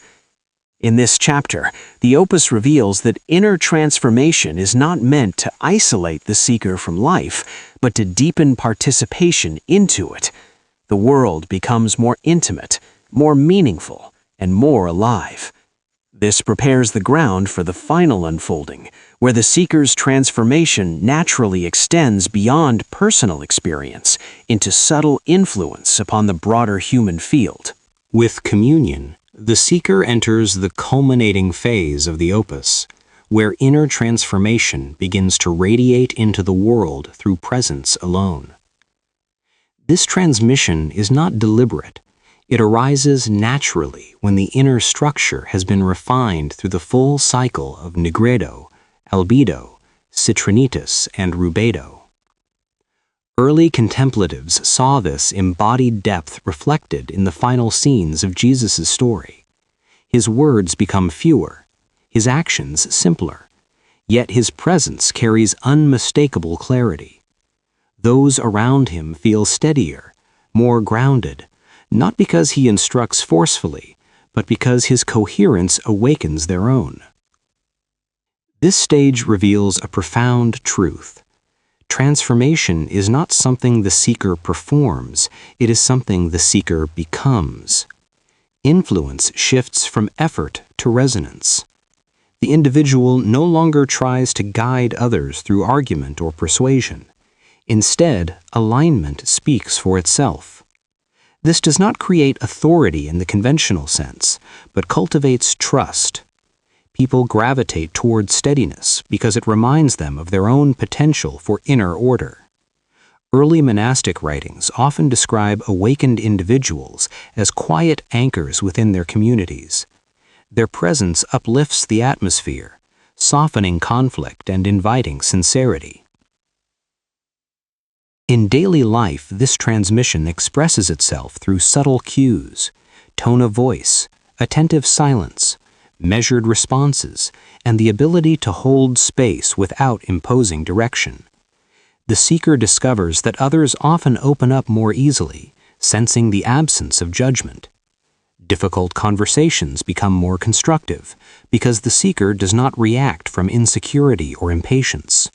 In this chapter, the opus reveals that inner transformation is not meant to isolate the seeker from life, but to deepen participation into it. The world becomes more intimate, more meaningful, and more alive. This prepares the ground for the final unfolding, where the seeker's transformation naturally extends beyond personal experience into subtle influence upon the broader human field. With communion, the seeker enters the culminating phase of the opus, where inner transformation begins to radiate into the world through presence alone. This transmission is not deliberate. It arises naturally when the inner structure has been refined through the full cycle of nigredo, albedo, citrinitas, and rubedo. Early contemplatives saw this embodied depth reflected in the final scenes of Jesus' story. His words become fewer, his actions simpler, yet his presence carries unmistakable clarity. Those around him feel steadier, more grounded, not because he instructs forcefully, but because his coherence awakens their own. This stage reveals a profound truth. Transformation is not something the seeker performs, it is something the seeker becomes. Influence shifts from effort to resonance. The individual no longer tries to guide others through argument or persuasion. Instead, alignment speaks for itself. This does not create authority in the conventional sense, but cultivates trust. People gravitate toward steadiness because it reminds them of their own potential for inner order. Early monastic writings often describe awakened individuals as quiet anchors within their communities. Their presence uplifts the atmosphere, softening conflict and inviting sincerity. In daily life, this transmission expresses itself through subtle cues, tone of voice, attentive silence, measured responses, and the ability to hold space without imposing direction. The seeker discovers that others often open up more easily, sensing the absence of judgment. Difficult conversations become more constructive because the seeker does not react from insecurity or impatience.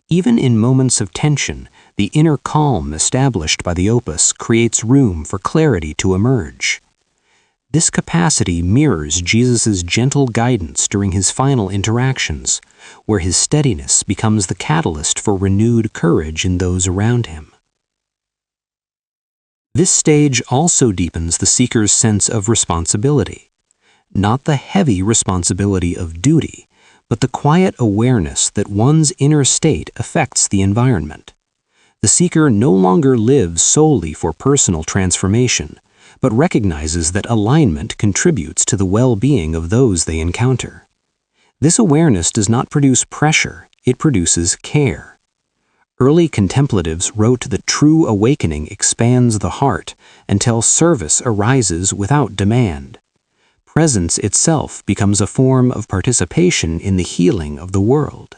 Even in moments of tension, the inner calm established by the opus creates room for clarity to emerge. This capacity mirrors Jesus' gentle guidance during his final interactions, where his steadiness becomes the catalyst for renewed courage in those around him. This stage also deepens the seeker's sense of responsibility, not the heavy responsibility of duty, but the quiet awareness that one's inner state affects the environment. The seeker no longer lives solely for personal transformation, but recognizes that alignment contributes to the well-being of those they encounter. This awareness does not produce pressure, it produces care. Early contemplatives wrote that true awakening expands the heart until service arises without demand. Presence itself becomes a form of participation in the healing of the world.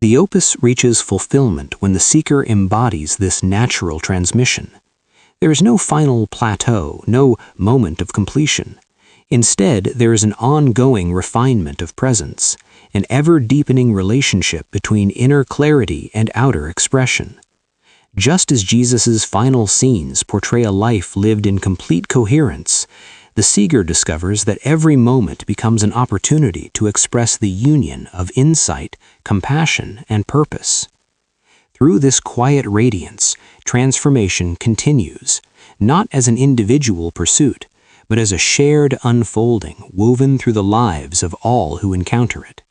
The opus reaches fulfillment when the seeker embodies this natural transmission. There is no final plateau, no moment of completion. Instead, there is an ongoing refinement of presence, an ever-deepening relationship between inner clarity and outer expression. Just as Jesus' final scenes portray a life lived in complete coherence, the seeker discovers that every moment becomes an opportunity to express the union of insight, compassion, and purpose. Through this quiet radiance, transformation continues, not as an individual pursuit, but as a shared unfolding woven through the lives of all who encounter it.